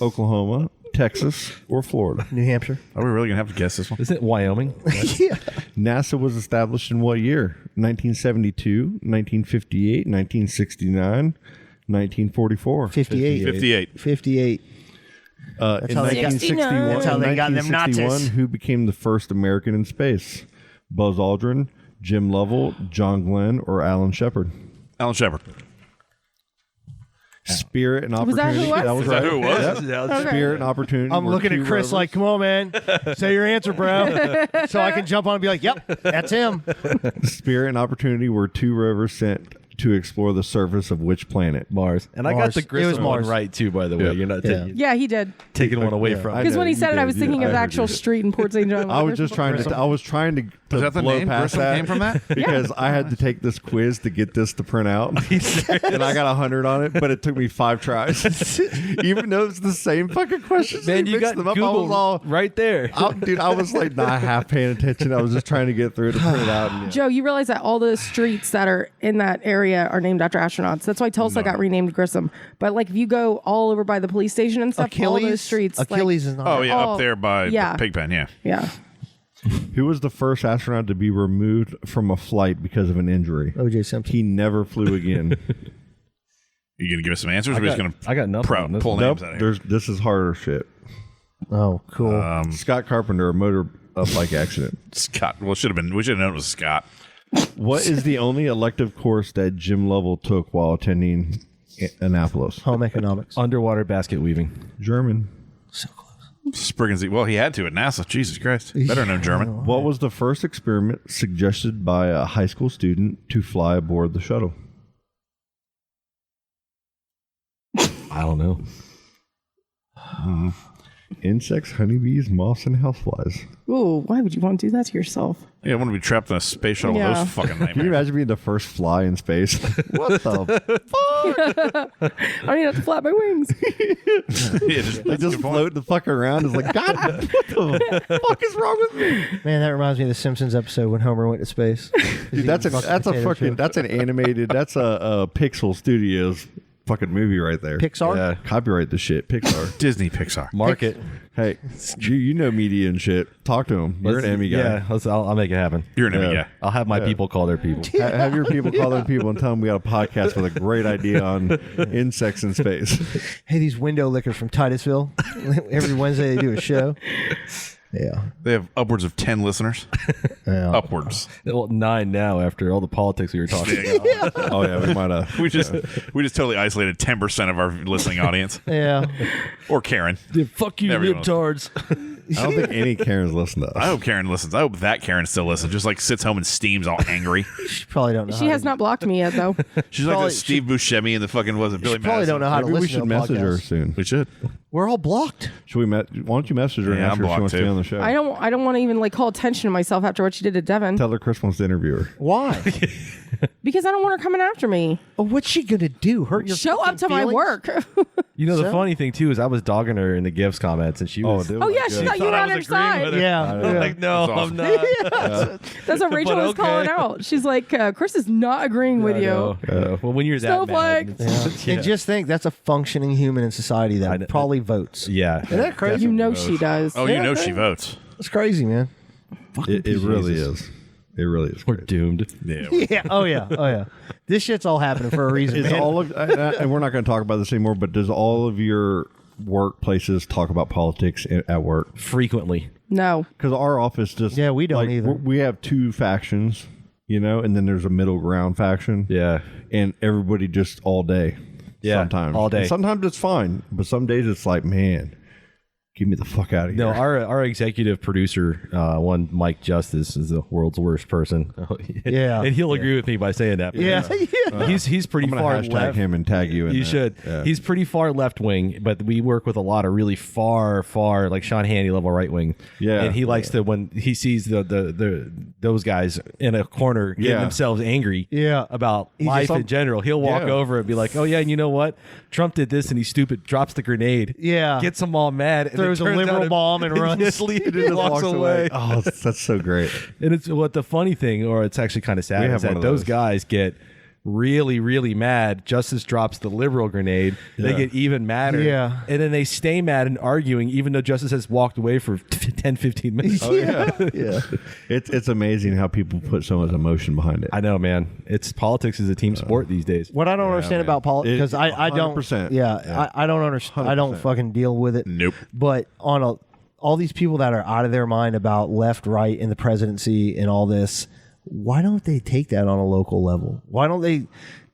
Oklahoma, Texas, or Florida? New Hampshire. Are we really gonna have to guess this one? Isn't it Wyoming? Yeah. NASA was established in what year? 1972, 1958, 1969, 1944. 58. 58. 58. In how they got- 1961, That's how they got them 1961, Nazis. who became the first American in space? Buzz Aldrin, Jim Lovell, John Glenn, or Alan Shepard? Alan Shepard. Spirit and Was that opportunity. who it was? was Is that right. who it was? Yep. Okay. Spirit and opportunity. I'm were looking two at Chris rovers. like, come on, man. Say your answer, bro. So I can jump on and be like, yep, that's him. Spirit and opportunity were 2 rovers sent to explore the surface of which planet? Mars. And I got Mars. the It was Grissom one Mars. right, too, by the way. Yeah. You're not Yeah. Yeah, he did. taking one away Yeah, from I me. Because know, when he you said it, I did. was You thinking did. of the I heard actual you. street in Port St. John. I was just trying to. I was trying to Was that the blow name? past Grissom that came from that? because I had to take this quiz to get this to print out, and I got 100 on it, but it took me 5 tries, even though it's the same fucking questions. Man, They you mixed got them up. Google I was all, right there. dude. I was like not half paying attention. I was just trying to get through it to print it out. And, Joe, you realize that all the streets that are in that area are named after astronauts. That's why Tulsa got renamed Grissom. But like if you go all over by the police station and stuff, all those streets. Achilles is not. Oh yeah, Oh, up there by yeah. the Pigpen. Yeah. Yeah. Who was the first astronaut to be removed from a flight because of an injury? O.J. Simpson. He never flew again. You gonna give us some answers? Or we just gonna I got nothing. pull Nope. names out of here? This is harder shit. Oh, cool. Scott Carpenter, a motor bike accident. Scott. Well, should have been. We should have known it was Scott. What is the only elective course that Jim Lovell took while attending Annapolis? Home economics. Underwater basket weaving. German. So close. Spriggins. Well, he had to at NASA. Jesus Christ. Better know German. What was the first experiment suggested by a high school student to fly aboard the shuttle? I don't know. Insects, honeybees, moths, and houseflies. Ooh, why would you want to do that to yourself? Yeah, I want to be trapped in a space shuttle. Yeah. Those fucking Can you nightmares. imagine being the first fly in space? What the fuck? I don't even have to flap my wings. Yeah, They just float the fuck around. It's like, God, what the fuck is wrong with me? Man, that reminds me of the Simpsons episode when Homer went to space. Dude, that's an animated, that's a Pixel Studios fucking movie right there. Pixar? Yeah. Copyright the shit. Pixar. Disney Pixar. Market. Hey, you know media and shit. Talk to him. You're an Emmy guy. Yeah, I'll make it happen. You're an Emmy Yeah. guy. I'll have my people call their people. Have your people call their people and tell them we got a podcast with a great idea on insects in space. Hey, these window lickers from Titusville. Every Wednesday they do a show. Yeah. They have upwards of 10 listeners. Yeah. Upwards. Well, 9 now after all the politics we were talking about. Oh yeah, we might have. We just totally isolated 10% of our listening audience. Yeah. Or Karen. Fuck you, Everyone. libtards. I don't think any Karens listen to us. I hope Karen listens. I hope that Karen still listens. Just like sits home and steams all angry. She probably don't know. She has not blocked me yet, though. She's like the Steve Buscemi and the fucking was it Billy probably Madison. don't know how to Maybe we listen should to a message her podcast. soon. We should. We're all blocked. Should we? Why don't you message her and Yeah, ask I'm her if she blocked wants to too. be on the show? I don't want to even like call attention to myself after what she did to Devin. Tell her Chris wants to interview her. Why? Because I don't want her coming after me. Oh, what's she gonna do? Hurt your Show up fucking to my feelings? work. You know, the So? funny thing, too, is I was dogging her in the GIFs comments, and she was... Oh, yeah, she thought you were on her side. Yeah. I'm like, no, That's I'm not. That's what Rachel But was okay. calling out. She's like, Chris is not agreeing with you. Well, when you're that Snowflake. mad... it's- And just think, that's a functioning human in society that probably votes. Yeah. Isn't that crazy? You know she does. Oh, you know she votes. It's crazy, man. It really is. It really is. We're doomed. Yeah. Yeah. Oh yeah. Oh yeah. This shit's all happening for a reason. Is man. all of and we're not going to talk about this anymore. But does all of your workplaces talk about politics at work? Frequently. No. Because our office just we don't either. We have two factions, and then there's a middle ground faction. Yeah. And everybody just all day. Yeah, sometimes all day. And sometimes it's fine, but some days it's like, man, get me the fuck out of here. No, our executive producer, one Mike Justice, is the world's worst person. Yeah. And he'll agree with me by saying that. Yeah. He's pretty I'm gonna far hashtag left. him and tag you in You that. should. Yeah. He's pretty far left wing, but we work with a lot of really far, like Sean Hannity level right wing. Yeah. And he likes to, when he sees those guys in a corner getting Yeah. themselves angry Yeah. about life in general, he'll walk Yeah. over and be like, "Oh yeah, and you know what? Trump did this and he's stupid." Drops the grenade. Yeah. Gets them all mad. And Throws a then turns liberal out bomb and runs. Just walks away. Oh, that's so great. And it's what the funny thing, or it's actually kind of sad, We is have one that of those those. guys get really, really mad. Justice drops the liberal grenade. They Yeah. get even madder. Yeah. And then they stay mad and arguing, even though Justice has walked away for 10, 15 minutes. Oh yeah, yeah. It's amazing how people put so much emotion behind it. I know, man. Politics is a team sport these days. What I don't understand about politics, because I don't. 100%. Yeah, I don't understand. I don't 100%. fucking deal with it. Nope. But on all these people that are out of their mind about left, right, and the presidency and all this, why don't they take that on a local level? Why don't they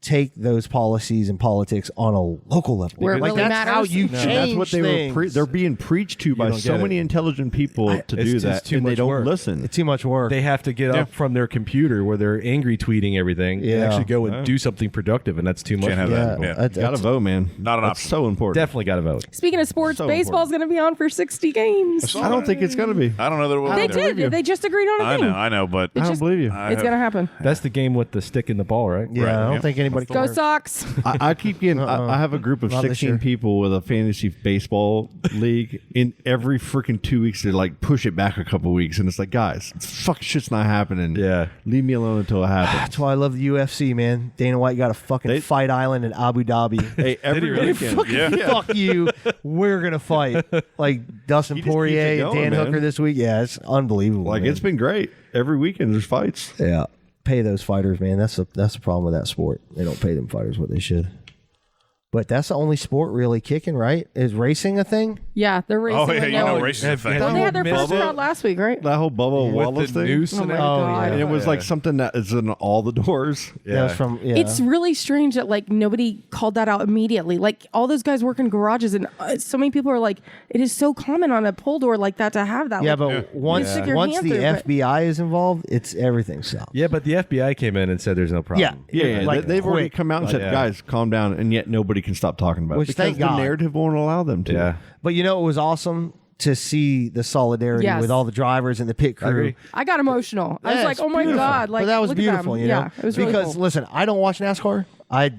take those policies and politics on a local level? Where it like really that's how matters? you No. change That's what they things. were. They're being preached to by don't so get many it. intelligent people to it's do just that, too and they much don't work. listen. It's too much work. They have to get up from their computer where they're angry tweeting everything and Yeah. actually go and do something productive, and that's too much. Can't have yeah, that. Yeah. that's- You gotta vote, man. Not an That's option. so important. Definitely got to vote. Speaking of sports, So baseball's going to be on for 60 games. I don't think it's gonna be. I don't know that it will. They either. did. They just agreed on a thing. I know, but I don't believe you. It's going to happen. That's the game with the stick in the ball, right? yeah, Right, I don't yeah. think anybody Go cares. Sox. I keep getting. I have a group of Not this 16 year. people with a fantasy baseball league. In every freaking 2 weeks, they like push it back a couple weeks, and it's like, guys, fuck, shit's not happening. Yeah. leave me alone until it happens. That's why I love the UFC, man. Dana White got a fucking fight island in Abu Dhabi. Hey, every really? weekend. Fucking fuck you. We're gonna fight like Dustin He just keeps Poirier it and going, Dan man. Hooker this week. Yeah, it's unbelievable. Like man. it's been great. Every weekend there's fights. yeah. Pay those fighters, man. That's the problem with that sport. They don't pay them fighters what they should. But that's the only sport really kicking, right? Is racing a thing? Yeah, they're racing. oh yeah, with you know, no- racing is a thing. Well, they had their Bubba- first crowd last week, right? That whole Bubba Wallace With the thing. noose Oh and my everything. God. And it was like something that is in all the doors. That was from. Yeah. It's really strange that like nobody called that out immediately. Like all those guys work in garages, and so many people are like, it is so common on a pull door like that to have that. yeah, like, but once stick your once hand the through, but- FBI is involved, it's everything stops. Yeah, but the FBI came in and said there's no problem. Yeah, Like, they've already quick. come out and But said, yeah. guys, calm down, and yet nobody can stop talking about Which, it because thank the God. narrative won't allow them to. Yeah. But you know, it was awesome to see the solidarity Yes. with all the drivers and the pit crew. agree. I got emotional. I was Yeah, like, it's oh my beautiful. God. Like, but that was look at beautiful, them. you know? Yeah, it was really because cool. listen, I don't watch NASCAR. I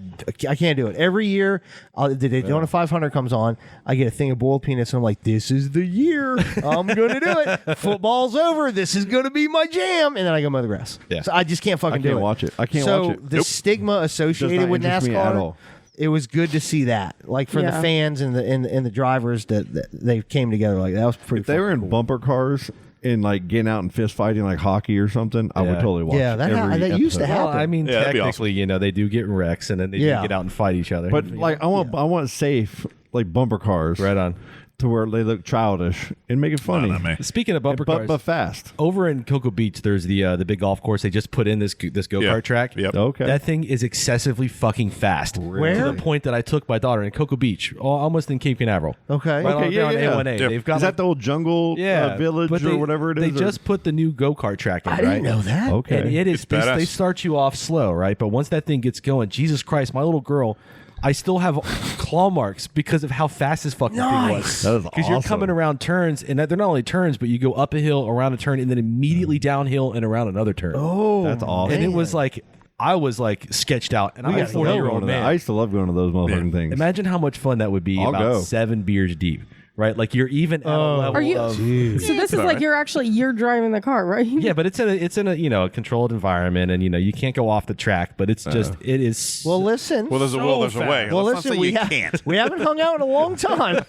can't do it. Every year, the Daytona 500 comes on, I get a thing of boiled peanuts, and I'm like, this is the year. I'm going to do it. Football's over. This is going to be my jam. And then I go mow the grass. Yeah. So I just can't fucking I do can't it. watch it. I can't so watch it. the stigma associated not with interest me at NASCAR, all. it was good to see that. Like for the Yeah. fans and the drivers that they came together. Like that was pretty If they were in fucking bumper cars and like getting out and fist fighting like hockey or something, I would Yeah. totally watch. Yeah, that every that used to episode. happen. Well, I mean, Yeah, that'd be technically, you know, they do get in wrecks and then they Yeah. do get out and fight each other. But like, I want safe like bumper cars right on. to where they look childish and make it funny. not me. Speaking of bumper cars, but fast. over in Cocoa Beach, there's the big golf course. They just put in this go-kart Yeah. track. Yep. Okay. That thing is excessively fucking fast. Where? To the point that I took my daughter in Cocoa Beach, almost in Cape Canaveral. Okay. Right Okay, on, yeah, on yeah. A1A. Yep. They've got Is that the old jungle village but or whatever it is? They or- just put the new go-kart track in, I right? didn't know that. Okay. And it is, It's badass. they start you off slow, right? But once that thing gets going, Jesus Christ, my little girl, I still have claw marks because of how fast this fucking thing was. That is Because you're awesome. coming around turns, and they're not only turns, but you go up a hill, around a turn, and then immediately downhill and around another turn. Oh, That's awesome. And it was like, I was like sketched out, and I'm a gotta go 40-year-old going to that. man. I used to love going to those motherfucking things. Imagine how much fun that would be I'll about go. 7 beers deep, right? Like you're even at a level Are you? of... So this is like you're driving the car, right? Yeah, but it's in a a controlled environment, and you can't go off the track. But it's just it is. Well, listen. Well, there's a way. Well, Let's listen, not say you can't. we haven't hung out in a long time.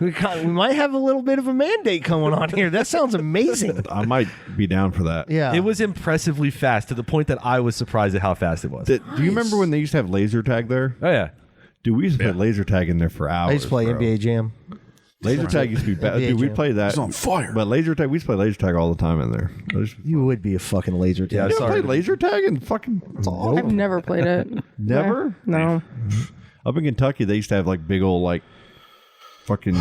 We might have a little bit of a mandate going on here. That sounds amazing. I might be down for that. Yeah. It was impressively fast to the point that I was surprised at how fast it was. Do you remember when they used to have laser tag there? Oh yeah. Dude, we used to play laser tag in there for hours. I used to play bro. NBA Jam. Laser tag used to be bad. NBA Dude, we Jam. played that. It's on fire. But laser tag, we used to play laser tag all the time in there. You would be a fucking laser tag. Yeah, You ever sorry. played laser tag and fucking I've never played it. Never? No. Up in Kentucky, they used to have like big old like fucking.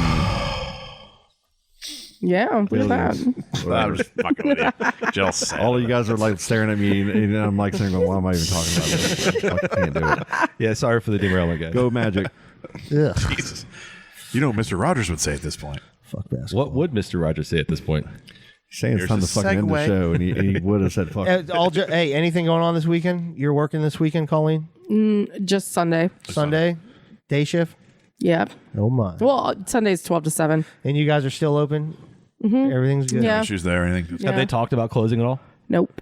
Yeah, look at that. I'm just fucking with you. Jill said. All of you guys are like staring at me, and I'm like saying, "Why am I even talking about this? I can't do it." Yeah, sorry for the derailment, guys. Go Magic. Ugh. Jesus. You know what Mr. Rogers would say at this point. Fuck basketball. What would Mr. Rogers say at this point? He's saying it's Here's time a to fucking end the segue. show, and he would have said, "Fuck." Hey, anything going on this weekend? You're working this weekend, Colleen? Just Sunday. Sunday? Day shift? Yeah. Oh, my. Well, Sunday's 12 to 7. And you guys are still open? Everything's good? Yeah. Issues there or anything? Yeah. Have they talked about closing at all? Nope.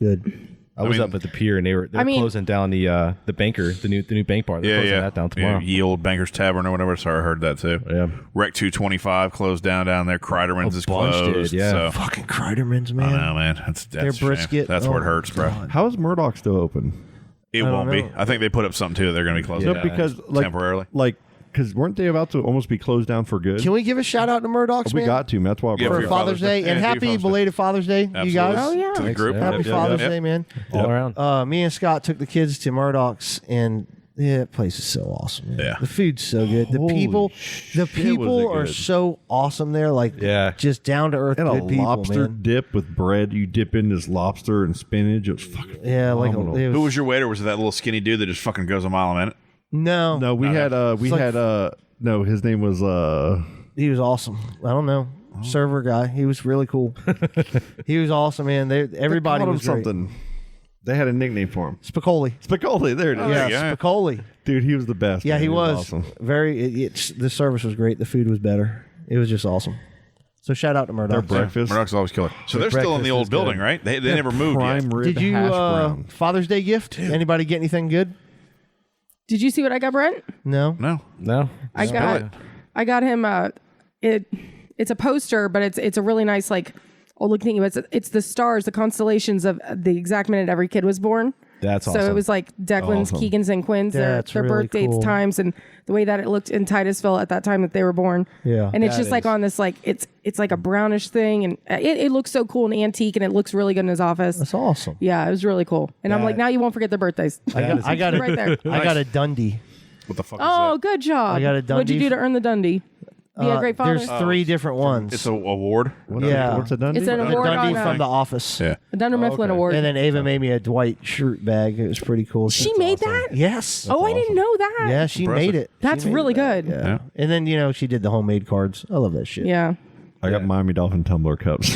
Good. I was up at the pier, and they're closing down the banker, the new bank bar. They're closing that down tomorrow. Ye Old Bankers Tavern or whatever. Sorry, I heard that too. Yeah. Rec 225 closed down there. Kreiderman's is bunch closed. did, yeah. So. Fucking Kreiderman's, I man. know, man. That's Their a shame. brisket. That's where it Oh, hurts, bro. God. How is Murdoch still open? It I won't don't be. know. I think they put up something too. They're going to be closed No, down because like temporarily. because weren't they about to almost be closed down for good? Can we give a shout out to Murdoch's, We man? got to. That's why I Yeah, brought For it up. Father's Day. And Yeah, happy Father's Day. belated Father's Day, Absolutely. you guys. Oh, yeah. To the Thanks, group. yeah. Happy Yep, Father's yep. Day, man. All around. Me and Scott took the kids to Murdoch's, and that place is so awesome. Man. Yeah. The food's so good. The Holy people, shit, was it are good. so awesome there. Like, Yeah. just down to earth, And a good people, lobster man. dip with bread. You dip in this lobster and spinach. It was fucking Yeah, like phenomenal. it Who was your waiter? Was it that little skinny dude that just fucking goes a mile a minute? no, No, we had no. His name was he was awesome. I don't know. Server guy. He was really cool. He was awesome, man. Everybody they called him was great. something. They had a nickname for him. Spicoli. Spicoli. There it is. Yeah, yeah. Spicoli. Dude, he was the best. Yeah, man. he was awesome. very. The service was great. The food was better. It was just awesome. So shout out to Their Murdoch. breakfast. Murdoch's always killer. So they're still in the breakfast old is building, good. right? They never moved yet. Prime rib Did you hash brown. Father's Day gift? Anybody get anything good? Did you see what I got, Brent? No. No. No. I got him it's a poster, but it's a really nice old looking thing. It's the stars, the constellations of the exact minute every kid was born. That's So awesome. it was like Declan's, Awesome. Keegan's, and Quinn's, their That's really birth dates, cool. times, and the way that it looked in Titusville at that time that they were born. Yeah. And it's That just like is- on this it's like a brownish thing, and it looks so cool and antique, and it looks really good in his office. That's awesome. Yeah, it was really cool. And I'm like, now you won't forget their birthdays. I got it right there. I got a Dundee. What the fuck Oh, is good job. I got a What'd you Dundee do to earn the Dundee? Be a great father. There's 3 different ones. that? It's a award. Yeah. What's a Dundee? It's an the award Dundee on from The Office. Yeah. a Dunder Mifflin Award. And then Ava made me a Dwight shirt bag. It was pretty cool. She made that? Yes. Oh, I didn't know that. Yeah, she Impressive. made it. That's She made really that. good. Yeah. And then, she did the homemade cards. I love that shit. Yeah. I got Miami Dolphin tumbler cups.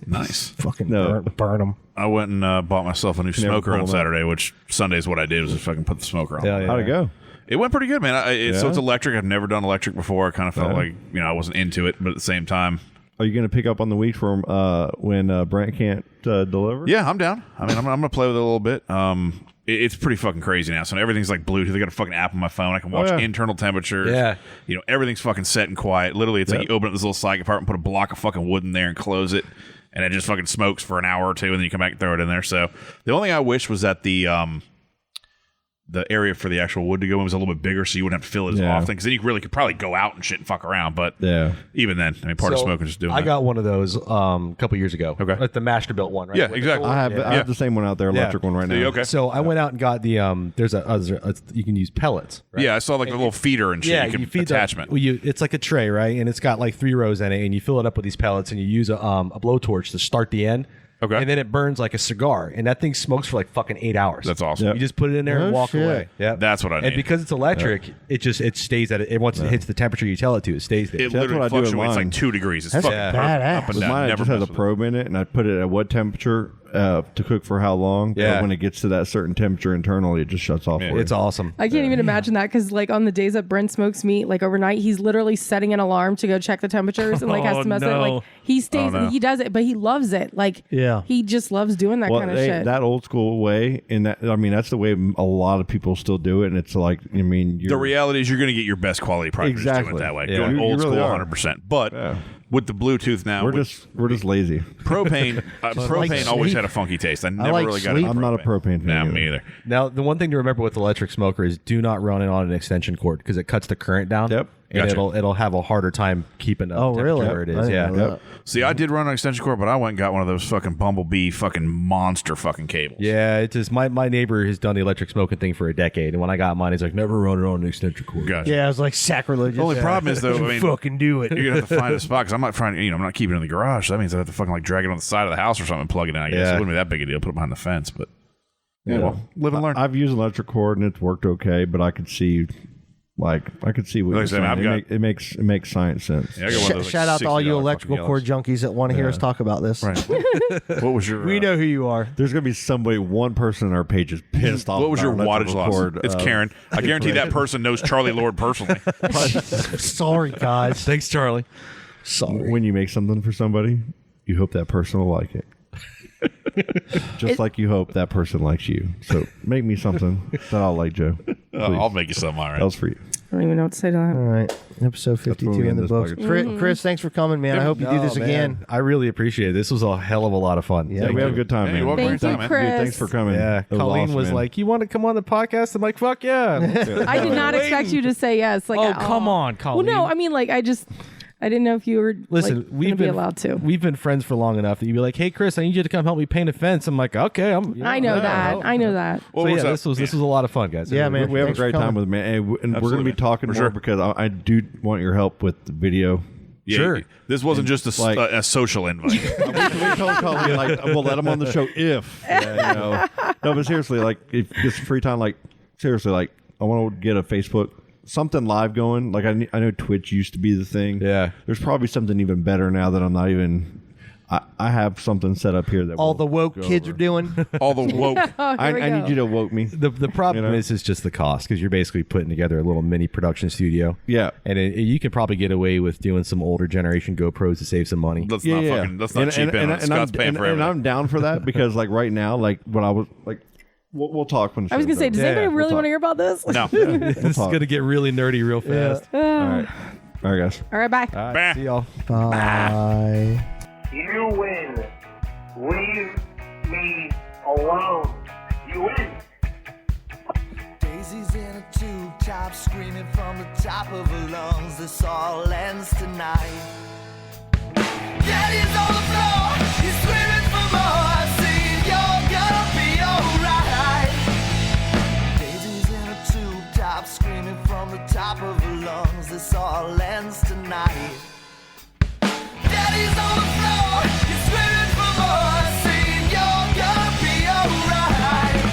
Nice. Fucking No. burn them. I went and bought myself a new Never smoker on pulled up. Saturday, which Sunday's what I did was just fucking put the smoker on. Yeah, yeah. How'd it go? It went pretty good, man. So Yeah? it's electric. I've never done electric before. I kind of felt like, I wasn't into it, but at the same time, Are you going to pick up on the week from when Brent can't deliver? yeah, I'm down. I mean, I'm going to play with it a little bit. It's pretty fucking crazy now. So everything's like Bluetooth. I got a fucking app on my phone. I can watch yeah. internal temperatures. Yeah. Everything's fucking set and quiet. Literally, it's like you open up this little side compartment, put a block of fucking wood in there, and close it, and it just fucking smokes for an hour or two, and then you come back and throw it in there. So the only thing I wish was that the the area for the actual wood to go in was a little bit bigger, so you wouldn't have to fill it as often. Because then you really could probably go out and shit and fuck around. But even then, I mean, part of smoking is just doing I that. got one of those a couple years ago. Okay. Like the Masterbuilt one, right? Yeah, exactly. I have the same one out there, electric one right now. Okay. So I went out and got the there's a you can use pellets. Right? Yeah, I saw like a little feeder and shit. Yeah, you you can feed attachment. It's like a tray, right? And it's got like 3 rows in it, and you fill it up with these pellets, and you use a blowtorch to start the end. Okay. And then it burns like a cigar, and that thing smokes for like fucking 8 hours. That's awesome. You just put it in there and walk away. Yeah, that's what I need. And because it's electric, it stays at it. Once it hits the temperature you tell it to, it stays there. It literally fluctuates like 2 degrees. It's fucking badass. up and With down. mine, it Never just has a mess with probe in it, and I put it at what temperature to cook for how long. Yeah. But when it gets to that certain temperature internally, it just shuts off. For you. It's awesome. I can't even imagine that because, like, on the days that Brent smokes meat, like overnight, he's literally setting an alarm to go check the temperatures and like has to mess with it. Like he stays, he does it, but he loves it. Like, he just loves doing that kind of shit. That old school way, and that I mean, that's the way a lot of people still do it. And it's like, I mean, the reality is you're going to get your best quality product doing it that way. Going You old really school, are. 100%. But with the Bluetooth now, we're just lazy. Propane. Propane like always sleep. had a funky taste. I never like really got sleep. it. I'm not a propane fan. No, either. me either. Now, the one thing to remember with electric smoker is do not run it on an extension cord because it cuts the current down. Yep. And Gotcha. it'll have a harder time keeping up. really? Where it I is. didn't Yeah. know that. See, I did run an extension cord, but I went and got one of those fucking Bumblebee fucking monster fucking cables. Yeah, it's just my neighbor has done the electric smoking thing for a decade, and when I got mine, he's like, never run it on an extension cord. Gotcha. Yeah, it was like sacrilegious. The only problem is though, I mean, fucking do it. you're gonna have to find a spot because I'm not trying. I'm not keeping it in the garage. So that means I have to fucking like drag it on the side of the house or something and plug it in. I guess it wouldn't be that big a deal. Put it behind the fence, but well, live and learn. I've used electric cord and it's worked okay, but I could see. Like I could see what Like you're I said, saying. It makes science sense. Yeah, I got one of those, like, Shout out to all you $60 electrical fucking cord junkies that want to hear us talk about this. Right. What was your? We know who you are. There's gonna be one person in our page is pissed off. What was your about wattage electrical loss? cord, It's Karen. I guarantee that person knows Charlie Lord personally. Sorry, guys. Thanks, Charlie. Sorry. When you make something for somebody, you hope that person will like it. Just like you hope that person likes you. So make me something that I'll like, Joe. I'll make you something. All right. That was for you. I don't even know what to say to that. All right. Episode 52 we in end the this books. podcast. Chris, thanks for coming, man. I hope you do this again. I really appreciate it. This was a hell of a lot of fun. Yeah, we have a good time, Hey, man. you're welcome Thank you, anytime, man. Chris. Dude, thanks for coming. Yeah, That was Colleen awesome, was man. like, "You want to come on the podcast?" I'm like, "Fuck yeah!" I did not expect you to say yes. Like, come on, Colleen. Well, no, I mean, like, I didn't know if you were Listen, we've been allowed to. We've been friends for long enough that you'd be like, "Hey, Chris, I need you to come help me paint a fence." I'm like, "Okay, I know that. I know that. What So was yeah, up? this was a lot of fun, guys. Yeah, man. We have a Thanks for great time coming. with it, man. And we're going to Absolutely. be talking For more sure. because I do want your help with the video. Yeah, Sure. This wasn't just a social invite. We told Colleen, like, we'll let him on the show if, No, but seriously, like, if it's free time, like, seriously, like, I want to get a Facebook, something live going. Like, I know Twitch used to be the thing. Yeah. There's probably something even better now that I'm not even, I have something set up here that All we'll the woke go kids over. are doing. All the woke. I need you to woke me. The problem You know? is just the cost because you're basically putting together a little mini production studio. Yeah. And you can probably get away with doing some older generation GoPros to save some money. Let's not cheap in on it. Scott's paying for and everything. I'm down for that because, like, right now, like, when I was, like, we'll talk when the I was show's gonna say, over. does anybody really want to hear about this? No. This is talk. going to get really nerdy real fast. All right, guys. All right, bye. All right, see y'all. Bye. You win. Leave me alone. You win. Daisy's in a tube top, screaming from the top of her lungs. This all ends tonight. Daddy's on the floor, he's screaming for more. Saying you're gonna be alright. Daisy's in a tube top, screaming from the top of her lungs. This all ends tonight. Daddy's on the floor, he's screaming for more. Saying you're gonna be alright.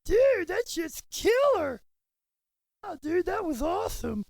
Dude, that shit's killer. Oh, dude, that was awesome.